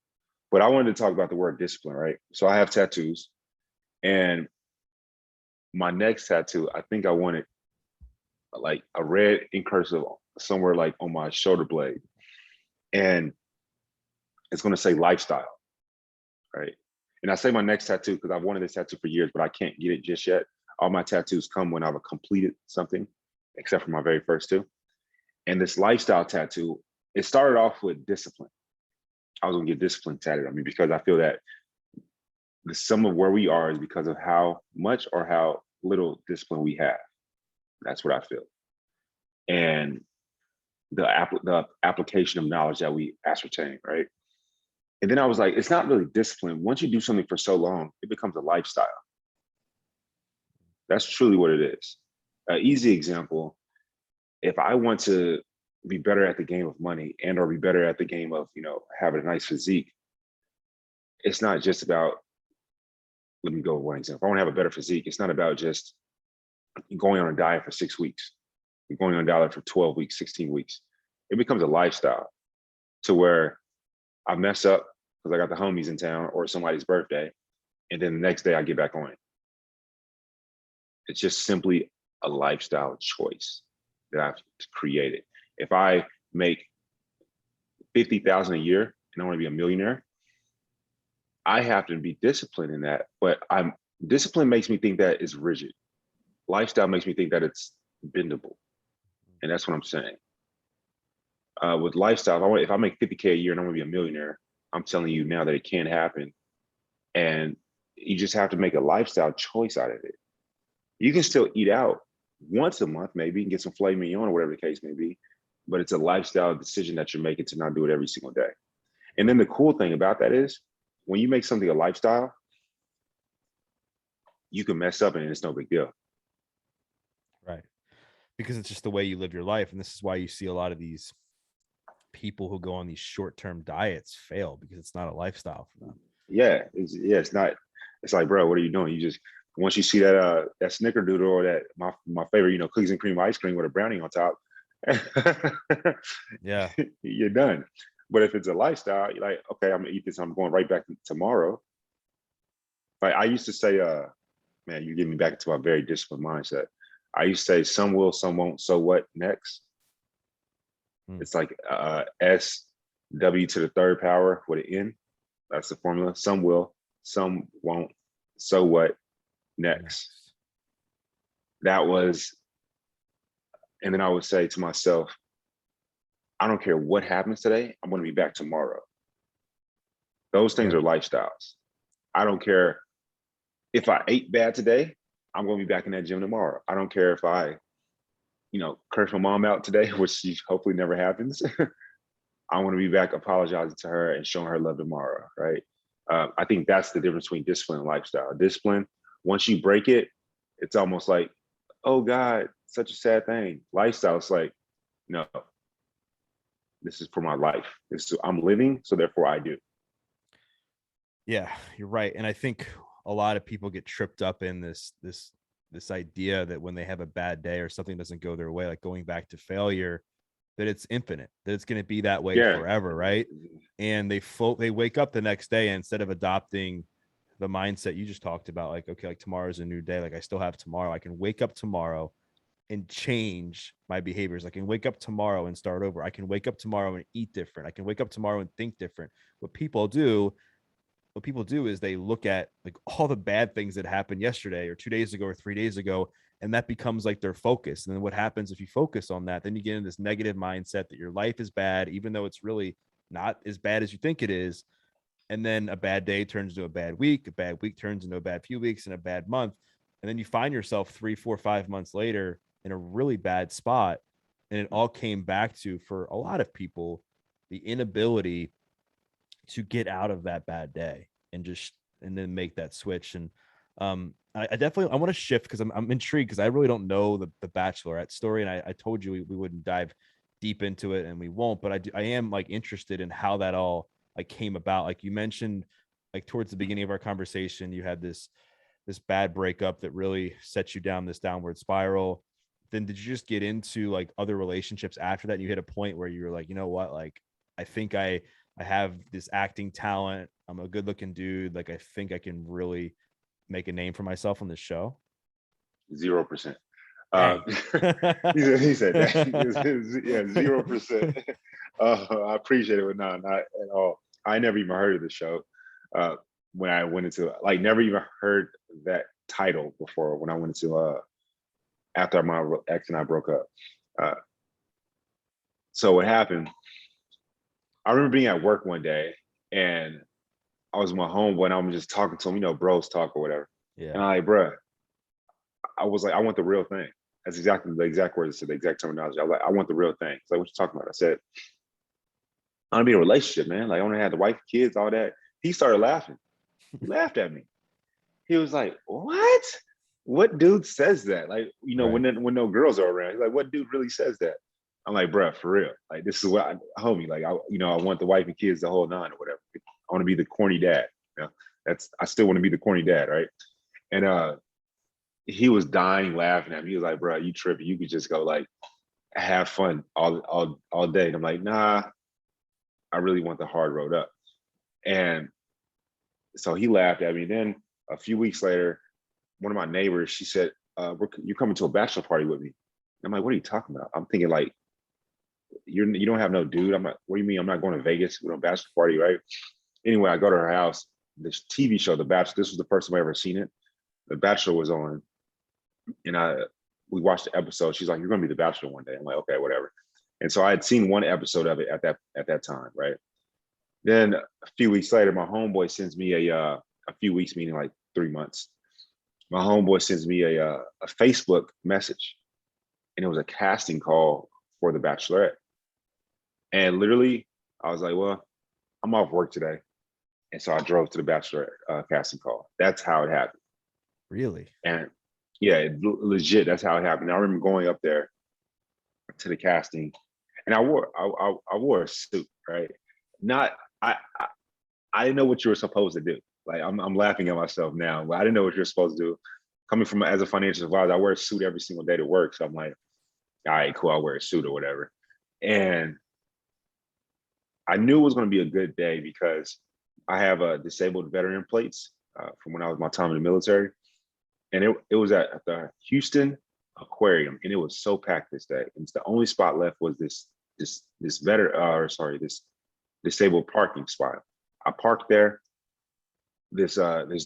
S2: But I wanted to talk about the word discipline, right? So I have tattoos, and my next tattoo, I think I wanted like a red in cursive somewhere like on my shoulder blade. And it's going to say lifestyle, right? And I say my next tattoo because I've wanted this tattoo for years, but I can't get it just yet. All my tattoos come when I've completed something, except for my very first two. And this lifestyle tattoo, it started off with discipline. I was going to get discipline tatted on me because I feel that the sum of where we are is because of how much or how little discipline we have. That's what I feel. And the application of knowledge that we ascertain, right? And then I was like, it's not really discipline. Once you do something for so long, it becomes a lifestyle. That's truly what it is. An easy example, if I want to be better at the game of money and or be better at the game of, having a nice physique, it's not just about, let me go with one example. If I want to have a better physique, it's not about just going on a diet for 6 weeks. You're going on a diet for 12 weeks, 16 weeks. It becomes a lifestyle to where I mess up because I got the homies in town or somebody's birthday, and then the next day I get back on it. It's just simply a lifestyle choice that I've created. If I make 50,000 a year and I want to be a millionaire, I have to be disciplined in that. But discipline makes me think that it's rigid. Lifestyle makes me think that it's bendable, and that's what I'm saying. With lifestyle, if I make 50K a year and I want to be a millionaire, I'm telling you now that it can happen. And you just have to make a lifestyle choice out of it. You can still eat out once a month, maybe, and get some filet mignon or whatever the case may be, but it's a lifestyle decision that you're making to not do it every single day. And then the cool thing about that is when you make something a lifestyle, you can mess up and it's no big deal.
S1: Right. Because it's just the way you live your life. And this is why you see a lot of these people who go on these short-term diets fail, because it's not a lifestyle for them.
S2: Yeah, it's not. It's like, bro, what are you doing? You just, once you see that snickerdoodle or that my favorite, cookies and cream ice cream with a brownie on top,
S1: yeah,
S2: you're done. But if it's a lifestyle, you're like, okay, I'm gonna eat this. I'm going right back tomorrow. Like I used to say, man, you get me back into my very disciplined mindset. I used to say, some will, some won't. So what next? It's like SW to the third power with an N. That's the formula. Some will, some won't. So what next? That was, and then I would say to myself, I don't care what happens today, I'm going to be back tomorrow. Those things are lifestyles. I don't care if I ate bad today, I'm going to be back in that gym tomorrow. I don't care if I, curse my mom out today, which hopefully never happens. I want to be back apologizing to her and showing her love tomorrow, right? I think that's the difference between discipline and lifestyle. Discipline, once you break it, it's almost like, oh God, such a sad thing. Lifestyle is like, no, this is for my life. I'm living, so therefore I do.
S1: Yeah, you're right. And I think a lot of people get tripped up in this idea that when they have a bad day or something doesn't go their way, like going back to failure, that it's infinite, that it's going to be that way forever, right? And they wake up the next day, and instead of adopting the mindset you just talked about, like, okay, like tomorrow's a new day, like I still have tomorrow, I can wake up tomorrow and change my behaviors. I can wake up tomorrow and start over. I can wake up tomorrow and eat different. I can wake up tomorrow and think different. What people do is they look at like all the bad things that happened yesterday or 2 days ago or 3 days ago, and that becomes like their focus. And then what happens if you focus on that? Then you get in this negative mindset that your life is bad, even though it's really not as bad as you think it is. And then a bad day turns into a bad week turns into a bad few weeks, and a bad month. And then you find yourself 3, 4, 5 months later in a really bad spot. And it all came back to, for a lot of people, the inability to get out of that bad day and then make that switch. And I definitely I want to shift because I'm intrigued because I really don't know the Bachelorette story, and I told you we wouldn't dive deep into it, and we won't. But I am like interested in how that all like came about. Like you mentioned, like towards the beginning of our conversation, you had this bad breakup that really set you down this downward spiral. Then did you just get into like other relationships after that? And you hit a point where you were like, you know what, like I think I have this acting talent. I'm a good looking dude. Like I think I can really make a name for myself on this show.
S2: 0%.
S1: Dang.
S2: He said that. Yeah, 0%. I appreciate it, but no, not at all. I never even heard of the show. When I went into like never even heard that title before when I went into after my ex and I broke up. So what happened? I remember being at work one day and I was in my home when I'm just talking to him, bros talk or whatever.
S1: Yeah.
S2: And I'm like, bruh, I was like, I want the real thing. That's exactly the exact words, the exact terminology. I was like, I want the real thing. He's like, what you talking about? I said, I want to be in a relationship, man. Like, I want to have the wife, kids, all that. He started laughing. He laughed at me. He was like, what? What dude says that? Like,
S1: Right.
S2: when no girls are around, he's like, what dude really says that? I'm like, bruh, for real. Like, this is what homie, like, I want the wife and kids, the whole nine or whatever. I want to be the corny dad. I still want to be the corny dad, right? And he was dying laughing at me. He was like, bro, you tripping. You could just go like have fun all day. And I'm like, nah, I really want the hard road up. And so he laughed at me. Then a few weeks later, one of my neighbors, she said, you're coming to a bachelor party with me. I'm like, what are you talking about? I'm thinking like, you don't have no dude. I'm like, what do you mean? I'm not going to Vegas with a bachelor party, right? Anyway, I go to her house. This TV show, The Bachelor, this was the first time I ever seen it. The Bachelor was on. And we watched the episode. She's like, "You're gonna be the Bachelor one day." I'm like, "Okay, whatever." And so I had seen one episode of it at that time, right? Then a few weeks later, my homeboy sends me a few weeks, meaning like 3 months. My homeboy sends me a Facebook message, and it was a casting call for the Bachelorette. And literally, I was like, "Well, I'm off work today," and so I drove to the Bachelorette casting call. That's how it happened.
S1: Really?
S2: And yeah, legit. That's how it happened. I remember going up there to the casting, and I wore a suit, right? Not I didn't know what you were supposed to do. Like I'm laughing at myself now, but I didn't know what you're supposed to do. Coming from as a financial advisor, I wear a suit every single day to work. So I'm like, all right, cool, I'll wear a suit or whatever. And I knew it was going to be a good day because I have a disabled veteran plates from when I was my time in the military. And it was at the Houston Aquarium, and it was so packed this day. And the only spot left was this disabled parking spot. I parked there. This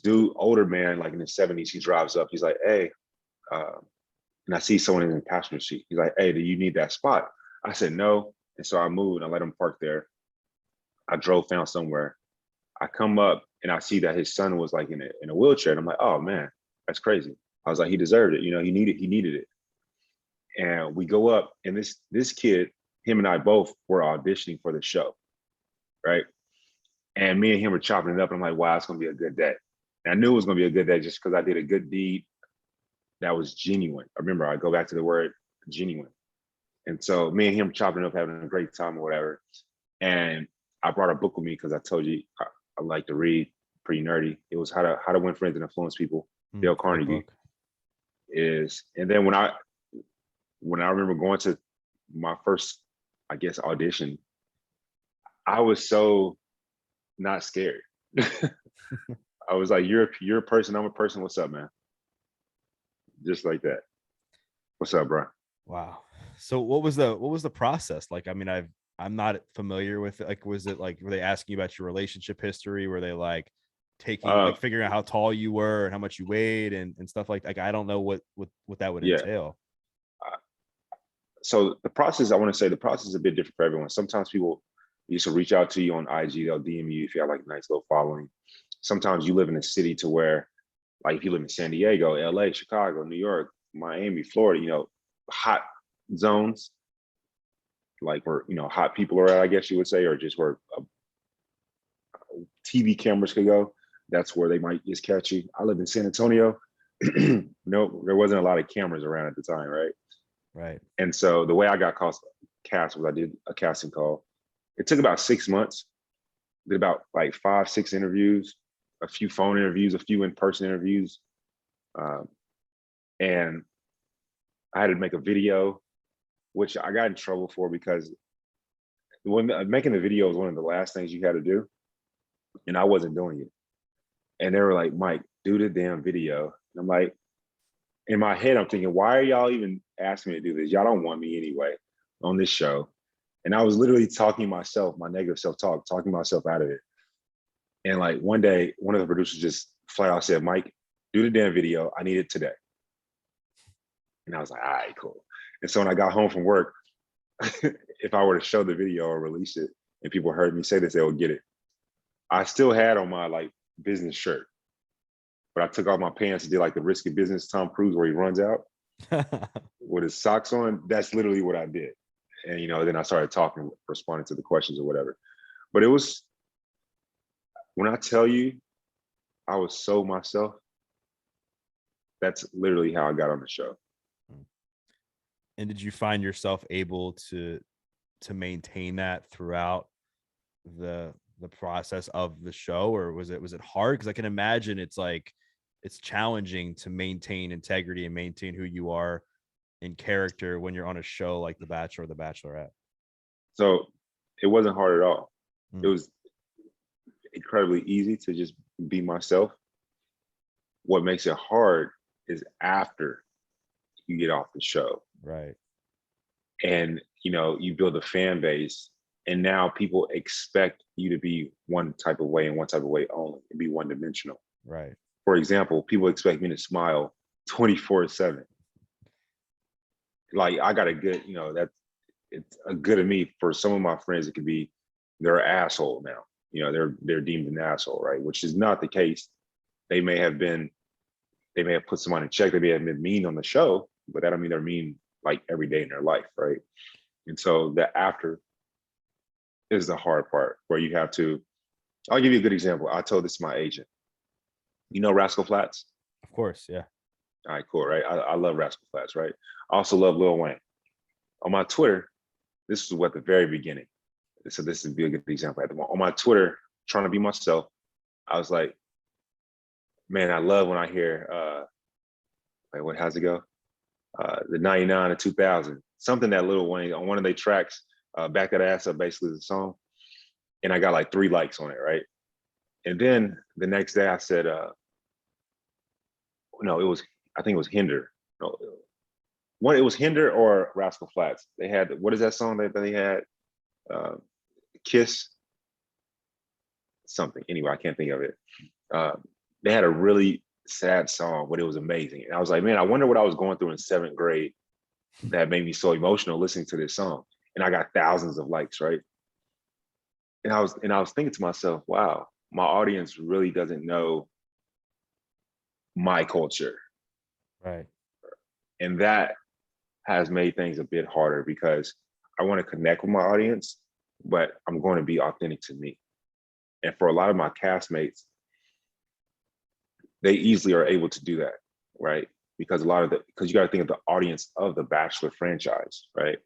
S2: dude, older man, like in his 70s, he drives up. He's like, "Hey," and I see someone in the passenger seat. He's like, "Hey, do you need that spot?" I said no, and so I moved. I let him park there. I drove, found somewhere. I come up and I see that his son was like in a wheelchair, and I'm like, "Oh man, that's crazy." I was like, "He deserved it. He needed it." And we go up, and this kid, him and I both were auditioning for the show, right? And me and him were chopping it up. And I'm like, "Wow, it's gonna be a good day." And I knew it was gonna be a good day just because I did a good deed that was genuine. I remember I go back to the word genuine. And so me and him chopping it up, having a great time or whatever. And I brought a book with me because I told you I like to read, pretty nerdy. It was How to Win Friends and Influence People, Dale
S1: Great
S2: Carnegie
S1: book.
S2: is. And then when I remember going to my first, I guess, audition, I was so not scared. I was like, you're a person, I'm a person. What's up, man? Just like that. What's up, bro?
S1: Wow. So what was the process like? I mean, I'm not familiar with it. Like, was it like, were they asking you about your relationship history? Were they like taking,
S2: Uh,
S1: like, figuring out how tall you were and how much you weighed and stuff like I don't know what that would
S2: yeah.
S1: entail.
S2: Uh, so the process, I want to say the process is a bit different for everyone. Sometimes people used to reach out to you on IG, they'll DM you if you have like a nice little following. Sometimes you live in a city to where, like if you live in San Diego, LA, Chicago, New York, Miami, Florida, hot zones, like where, hot people are at, I guess you would say, or just where TV cameras could go. That's where they might just catch you. I live in San Antonio. No, there wasn't a lot of cameras around at the time, right?
S1: Right.
S2: And so the way I got cast was I did a casting call. It took about 6 months. Did about like 5, 6 interviews, a few phone interviews, a few in-person interviews, um, and I had to make a video, which I got in trouble for because when making the video was one of the last things you had to do, and I wasn't doing it. And they were like, "Mike, do the damn video." And I'm like, in my head, I'm thinking, why are y'all even asking me to do this? Y'all don't want me anyway on this show. And I was literally talking myself, my negative self-talk, talking myself out of it. And like one day, one of the producers just flat out said, "Mike, do the damn video. I need it today." And I was like, all right, cool. And so when I got home from work, if I were to show the video or release it and people heard me say this, they would get it. I still had on my like business shirt, but I took off my pants and did like the risky business Tom Cruise where he runs out with his socks on. That's literally what I did. And then I started talking, responding to the questions or whatever. But it was, when I tell you I was so myself, that's literally how I got on the show.
S1: And did you find yourself able to maintain that throughout the process of the show, or was it hard? Because I can imagine it's challenging to maintain integrity and maintain who you are in character when you're on a show like The Bachelor or The Bachelorette.
S2: So it wasn't hard at all. It
S1: Mm,
S2: was incredibly easy to just be myself. What makes it hard is after you get off the show
S1: right.
S2: and you build a fan base, and now people expect you to be one type of way and one type of way only, and be one dimensional.
S1: Right.
S2: For example, people expect me to smile 24/7. Like I got a good, that it's a good of me. For some of my friends, it could be they're an asshole now. They're deemed an asshole, right? Which is not the case. They may have been, they may have put someone in check. They may have been mean on the show, but that don't mean they're mean like every day in their life, right? And so the after is the hard part where you have to. I'll give you a good example. I told this to my agent. Rascal Flats?
S1: Of course. Yeah.
S2: All right, cool, right? I love Rascal Flats, right? I also love Lil Wayne. On my Twitter, this was what the very beginning. So this would be a good example. On my Twitter, trying to be myself, I was like, man, I love when I hear, how's it go? The 99 and 2000, something that Lil Wayne on one of their tracks, Back That Ass Up, basically the song. And I got like 3 likes on it, right? And then the next day I said, no, I think it was Hinder. No, it was Hinder or Rascal Flats. They had, what is that song that they had? Uh, Kiss something. Anyway, I can't think of it. Uh, they had a really sad song, but it was amazing. And I was like, man, I wonder what I was going through in 7th grade that made me so emotional listening to this song. And I got thousands of likes, right? And I was thinking to myself, wow, my audience really doesn't know my culture.
S1: Right.
S2: And that has made things a bit harder because I want to connect with my audience, but I'm going to be authentic to me. And for a lot of my castmates, they easily are able to do that, right? Because you got to think of the audience of the Bachelor franchise, right?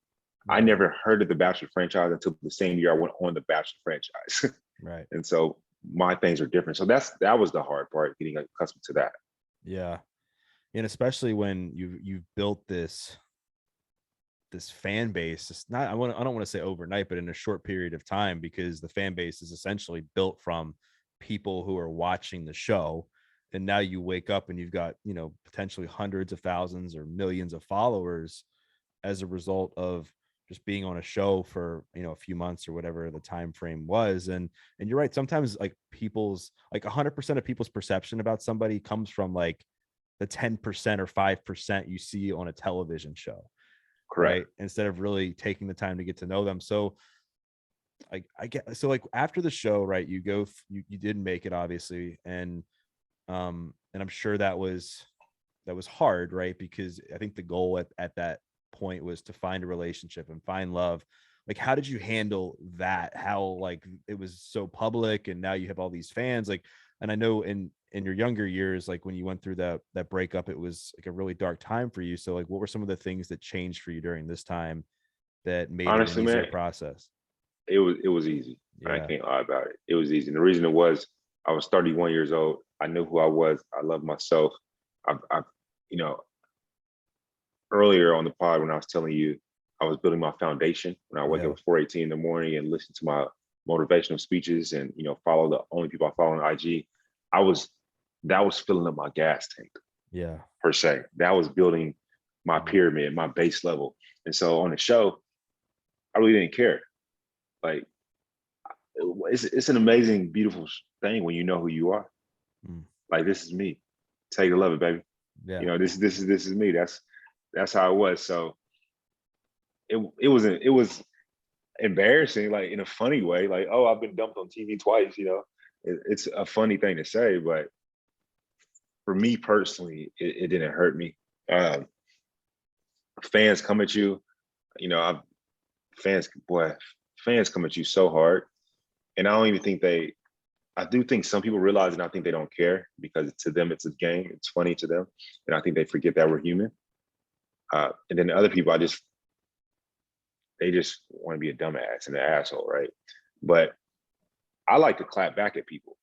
S2: I
S1: Right.
S2: never heard of the Bachelor franchise until the same year I went on the Bachelor franchise.
S1: Right.
S2: And so my things are different. So that was the hard part, getting accustomed to that.
S1: Yeah. And especially when you've built this fan base. It's not, I don't want to say overnight, but in a short period of time, because the fan base is essentially built from people who are watching the show. and now you wake up and you've got, potentially hundreds of thousands or millions of followers as a result of just being on a show for, a few months or whatever the time frame was. And you're right, sometimes like people's, like 100% of people's perception about somebody comes from like the 10% or 5% you see on a television show,
S2: Correct.
S1: right? Instead of really taking the time to get to know them. So I get, so like after the show, right, you did make it, obviously, and I'm sure that was hard, right? Because I think the goal at that point was to find a relationship and find love. Like, how did you handle that? How, like, it was so public and now you have all these fans, like, and I know in your younger years, like when you went through that breakup, it was like a really dark time for you. So like, what were some of the things that changed for you during this time that made it an
S2: Honestly,
S1: easier
S2: man,
S1: process?
S2: it was easy. I
S1: Yeah.
S2: can't lie about it. It was easy. And the reason it was, I was 31 years old. I knew who I was. I loved myself. I've you know, earlier on the pod when I was telling you I was building my foundation when I wake up
S1: Yeah.
S2: at 4:18 in the morning and listen to my motivational speeches and follow the only people I follow on IG. I was that was filling up my gas tank
S1: Yeah.
S2: per se. That was building my
S1: Mhm.
S2: pyramid, my base level. And so on the show, I really didn't care. Like it's an amazing, beautiful thing when you know who you are.
S1: Mm.
S2: Like this is me. Take it, love it, baby.
S1: Yeah.
S2: This is me. That's how it was. So it was embarrassing, like in a funny way. Like, oh, I've been dumped on TV twice. It's a funny thing to say, but for me personally, it didn't hurt me. Um, Fans come at you. I've boy, fans come at you so hard, and I don't even think they. I do think some people realize, and I think they don't care because to them it's a game. It's funny to them, and I think they forget that we're human. And then the other people, they just want to be a dumbass and an asshole, right? But I like to clap back at people.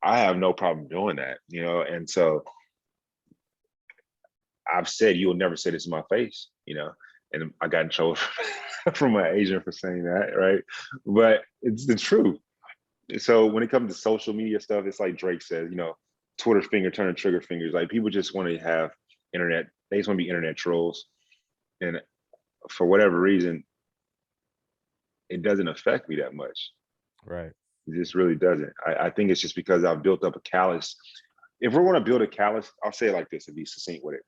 S2: I have no problem doing that, and so I've said, you'll never say this in my face, and I got in trouble from my agent for saying that, right? But it's the truth. So when it comes to social media stuff, it's like Drake says, Twitter finger turning trigger fingers. Like people just want to have internet, they just want to be internet trolls. And for whatever reason, it doesn't affect me that much.
S1: Right.
S2: It just really doesn't. I think it's just because I've built up a callus. If we're going to build a callus, I'll say it like this to be succinct with it.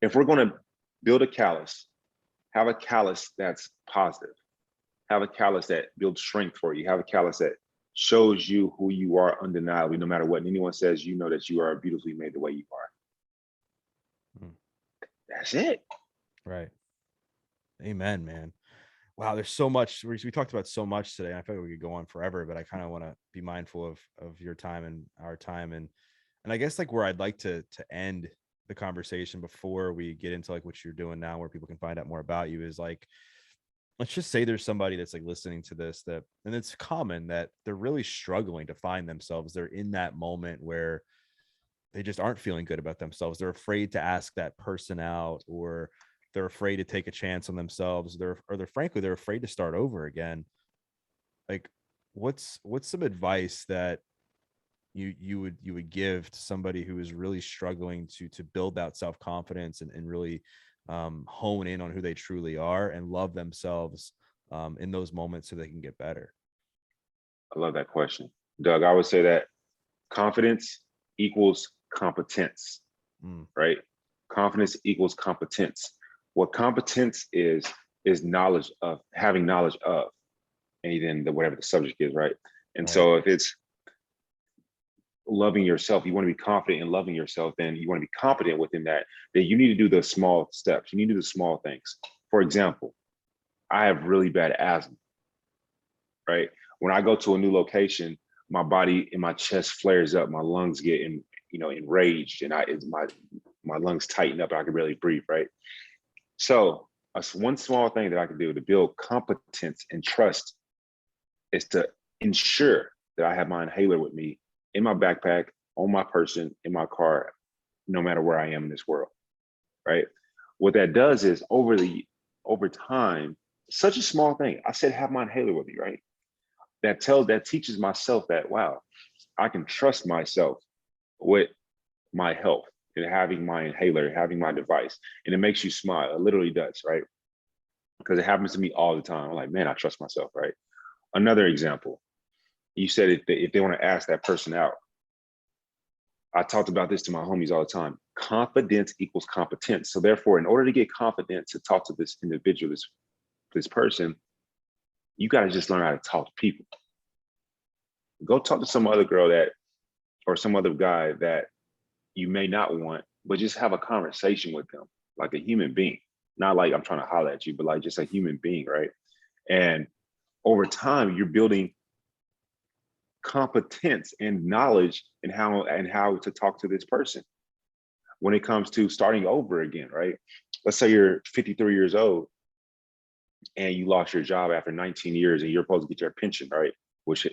S2: If we're going to build a callus, have a callus that's positive. Have a callus that builds strength for you. Have a callus that shows you who you are undeniably, no matter what anyone says, you know that you are beautifully made the way you are.
S1: Mm.
S2: That's it.
S1: Right. Amen, man. Wow, there's so much. We talked about so much today. I feel like we could go on forever, but I kind of want to be mindful of your time and our time, and I guess like where I'd like to end the conversation before we get into like what you're doing now, where people can find out more about you, is like, let's just say there's somebody that's like listening to this, that, and it's common that they're really struggling to find themselves. They're in that moment where they just aren't feeling good about themselves. They're afraid to ask that person out, or they're afraid to take a chance on themselves. They're afraid to start over again. Like, what's some advice that you would give to somebody who is really struggling to build that self-confidence and really hone in on who they truly are and love themselves in those moments so they can get better?
S2: I love that question, Doug. I would say that confidence equals competence,
S1: Mm.
S2: right? Confidence equals competence. What competence is knowledge of, having knowledge of anything that whatever the subject is, right? And
S1: Right.
S2: so if it's loving yourself, you want to be confident in loving yourself, then you want to be competent within that, then you need to do the small steps. You need to do the small things. For example, I have really bad asthma, right? When I go to a new location, my body and my chest flares up, my lungs get enraged, and my lungs tighten up, and I can barely breathe, right? So one small thing that I can do to build competence and trust is to ensure that I have my inhaler with me in my backpack, on my person, in my car, no matter where I am in this world, right? What that does is over time, such a small thing. I said have my inhaler with me, right? That teaches myself that, wow, I can trust myself with my health and having my inhaler, having my device. And it makes you smile. It literally does, right? Because it happens to me all the time. I'm like, man, I trust myself, right? Another example, you said if they want to ask that person out, I talked about this to my homies all the time. Confidence equals competence. So therefore, in order to get confidence to talk to this individual, this person, you got to just learn how to talk to people. Go talk to some other girl that, or some other guy that you may not want, but just have a conversation with them like a human being. Not like I'm trying to holler at you, but like just a human being, right? And over time, you're building competence and knowledge and how to talk to this person when it comes to starting over again, right? Let's say you're 53 years old and you lost your job after 19 years and you're supposed to get your pension, right? Which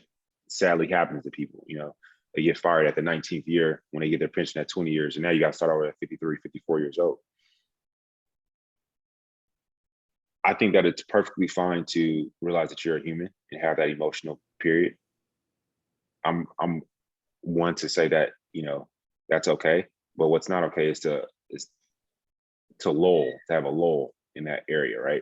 S2: sadly happens to people, you know, they get fired at the 19th year when they get their pension at 20 years. And now you got to start over at 53, 54 years old. I think that it's perfectly fine to realize that you're a human and have that emotional period. I'm one to say that, you know, that's okay. But what's not okay is to lull, to have a lull in that area, right?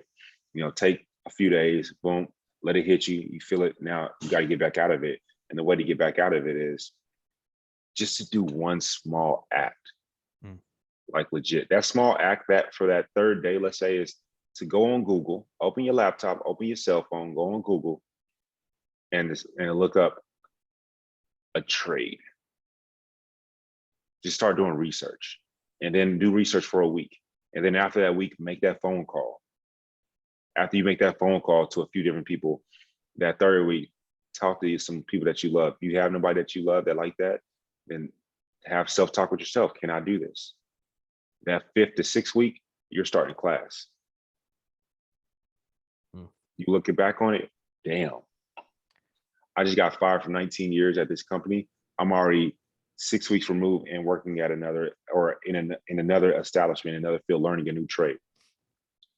S2: You know, take a few days, boom, let it hit you. You feel it. Now you got to get back out of it. And the way to get back out of it is just to do one small act, like legit. That small act that for that third day, let's say, is to go on Google, open your laptop, open your cell phone, go on Google, and look up a trade. Just start doing research, and then do research for a week, and then after that week, make that phone call. After you make that phone call to a few different people, that third week, talk to some people that you love. If you have nobody that you love that like that, then have self-talk with yourself. Can I do this? That 5th to 6th week, you're starting class. You looking back on it, damn. I just got fired for 19 years at this company. I'm already 6 weeks removed and working at another, or in another establishment, another field, learning a new trade.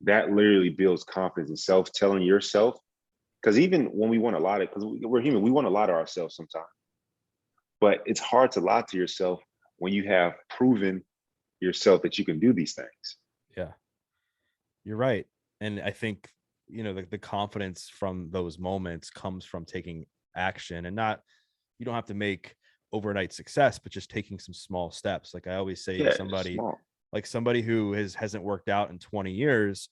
S2: That literally builds confidence in self, telling yourself, because even when we want to lie to, because we're human, we want to lie to ourselves sometimes. But it's hard to lie to yourself when you have proven yourself that you can do these things.
S1: Yeah, you're right. And I think, you know, the confidence from those moments comes from taking action, and not, you don't have to make overnight success, but just taking some small steps. Like I always say to somebody, like somebody who hasn't worked out in 20 years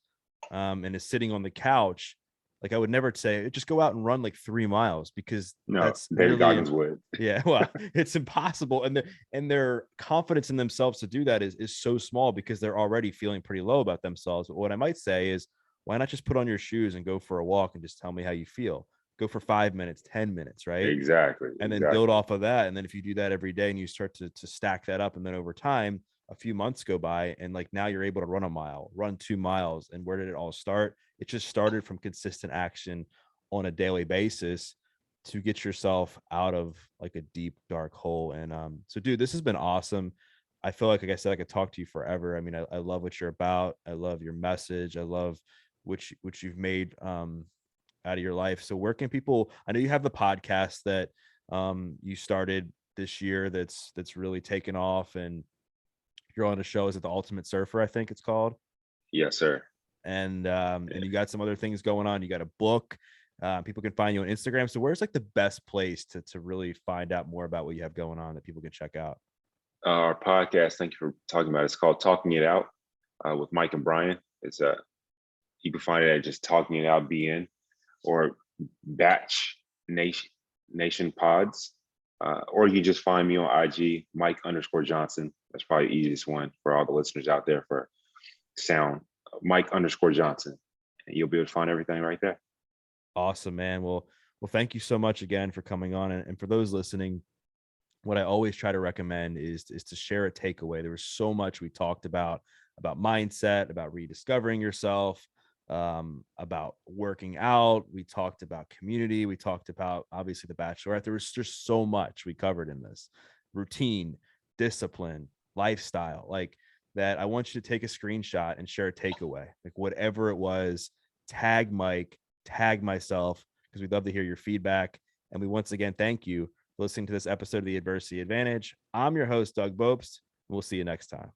S1: and is sitting on the couch, like I would never say just go out and run like 3 miles, because that's
S2: David Goggins would.
S1: Yeah, well, it's impossible. And their confidence in themselves to do that is so small, because they're already feeling pretty low about themselves. But what I might say is, why not just put on your shoes and go for a walk and just tell me how you feel? Go for 5 minutes, 10 minutes, right?
S2: Exactly.
S1: And then build off of that. And then if you do that every day and you start to stack that up, and then over time, a few months go by, and like now you're able to run a mile, run 2 miles. And where did it all start? It just started from consistent action on a daily basis to get yourself out of like a deep, dark hole. And so dude, this has been awesome. I feel like I said, I could talk to you forever. I mean, I love what you're about. I love your message. I love which you've made out of your life. So where can people, I know you have the podcast that you started this year that's really taken off, and you're on a show, is it The Ultimate Surfer, I think it's called?
S2: Yes, sir.
S1: And you got some other things going on. You got a book. People can find you on Instagram. So where's like the best place to really find out more about what you have going on that people can check out?
S2: Our podcast, thank you for talking about it. It's called Talking It Out with Mike and Brian. It's you can find it at just Talking It Out BN, or Batch Nation Pods, or you can just find me on IG, Mike_Johnson. That's probably the easiest one for all the listeners out there for sound. Mike_Johnson, and you'll be able to find everything right there.
S1: Awesome, man. Well, thank you so much again for coming on. And for those listening, what I always try to recommend is to share a takeaway. There was so much we talked about mindset, about rediscovering yourself, about working out. We talked about community. We talked about obviously the Bachelorette. There was just so much we covered in this: routine, discipline, lifestyle, like that. I want you to take a screenshot and share a takeaway, like whatever it was. Tag Mike, tag myself, because we'd love to hear your feedback. And we once again thank you listening to this episode of The Adversity Advantage. I'm your host, Doug Bopst. We'll see you next time.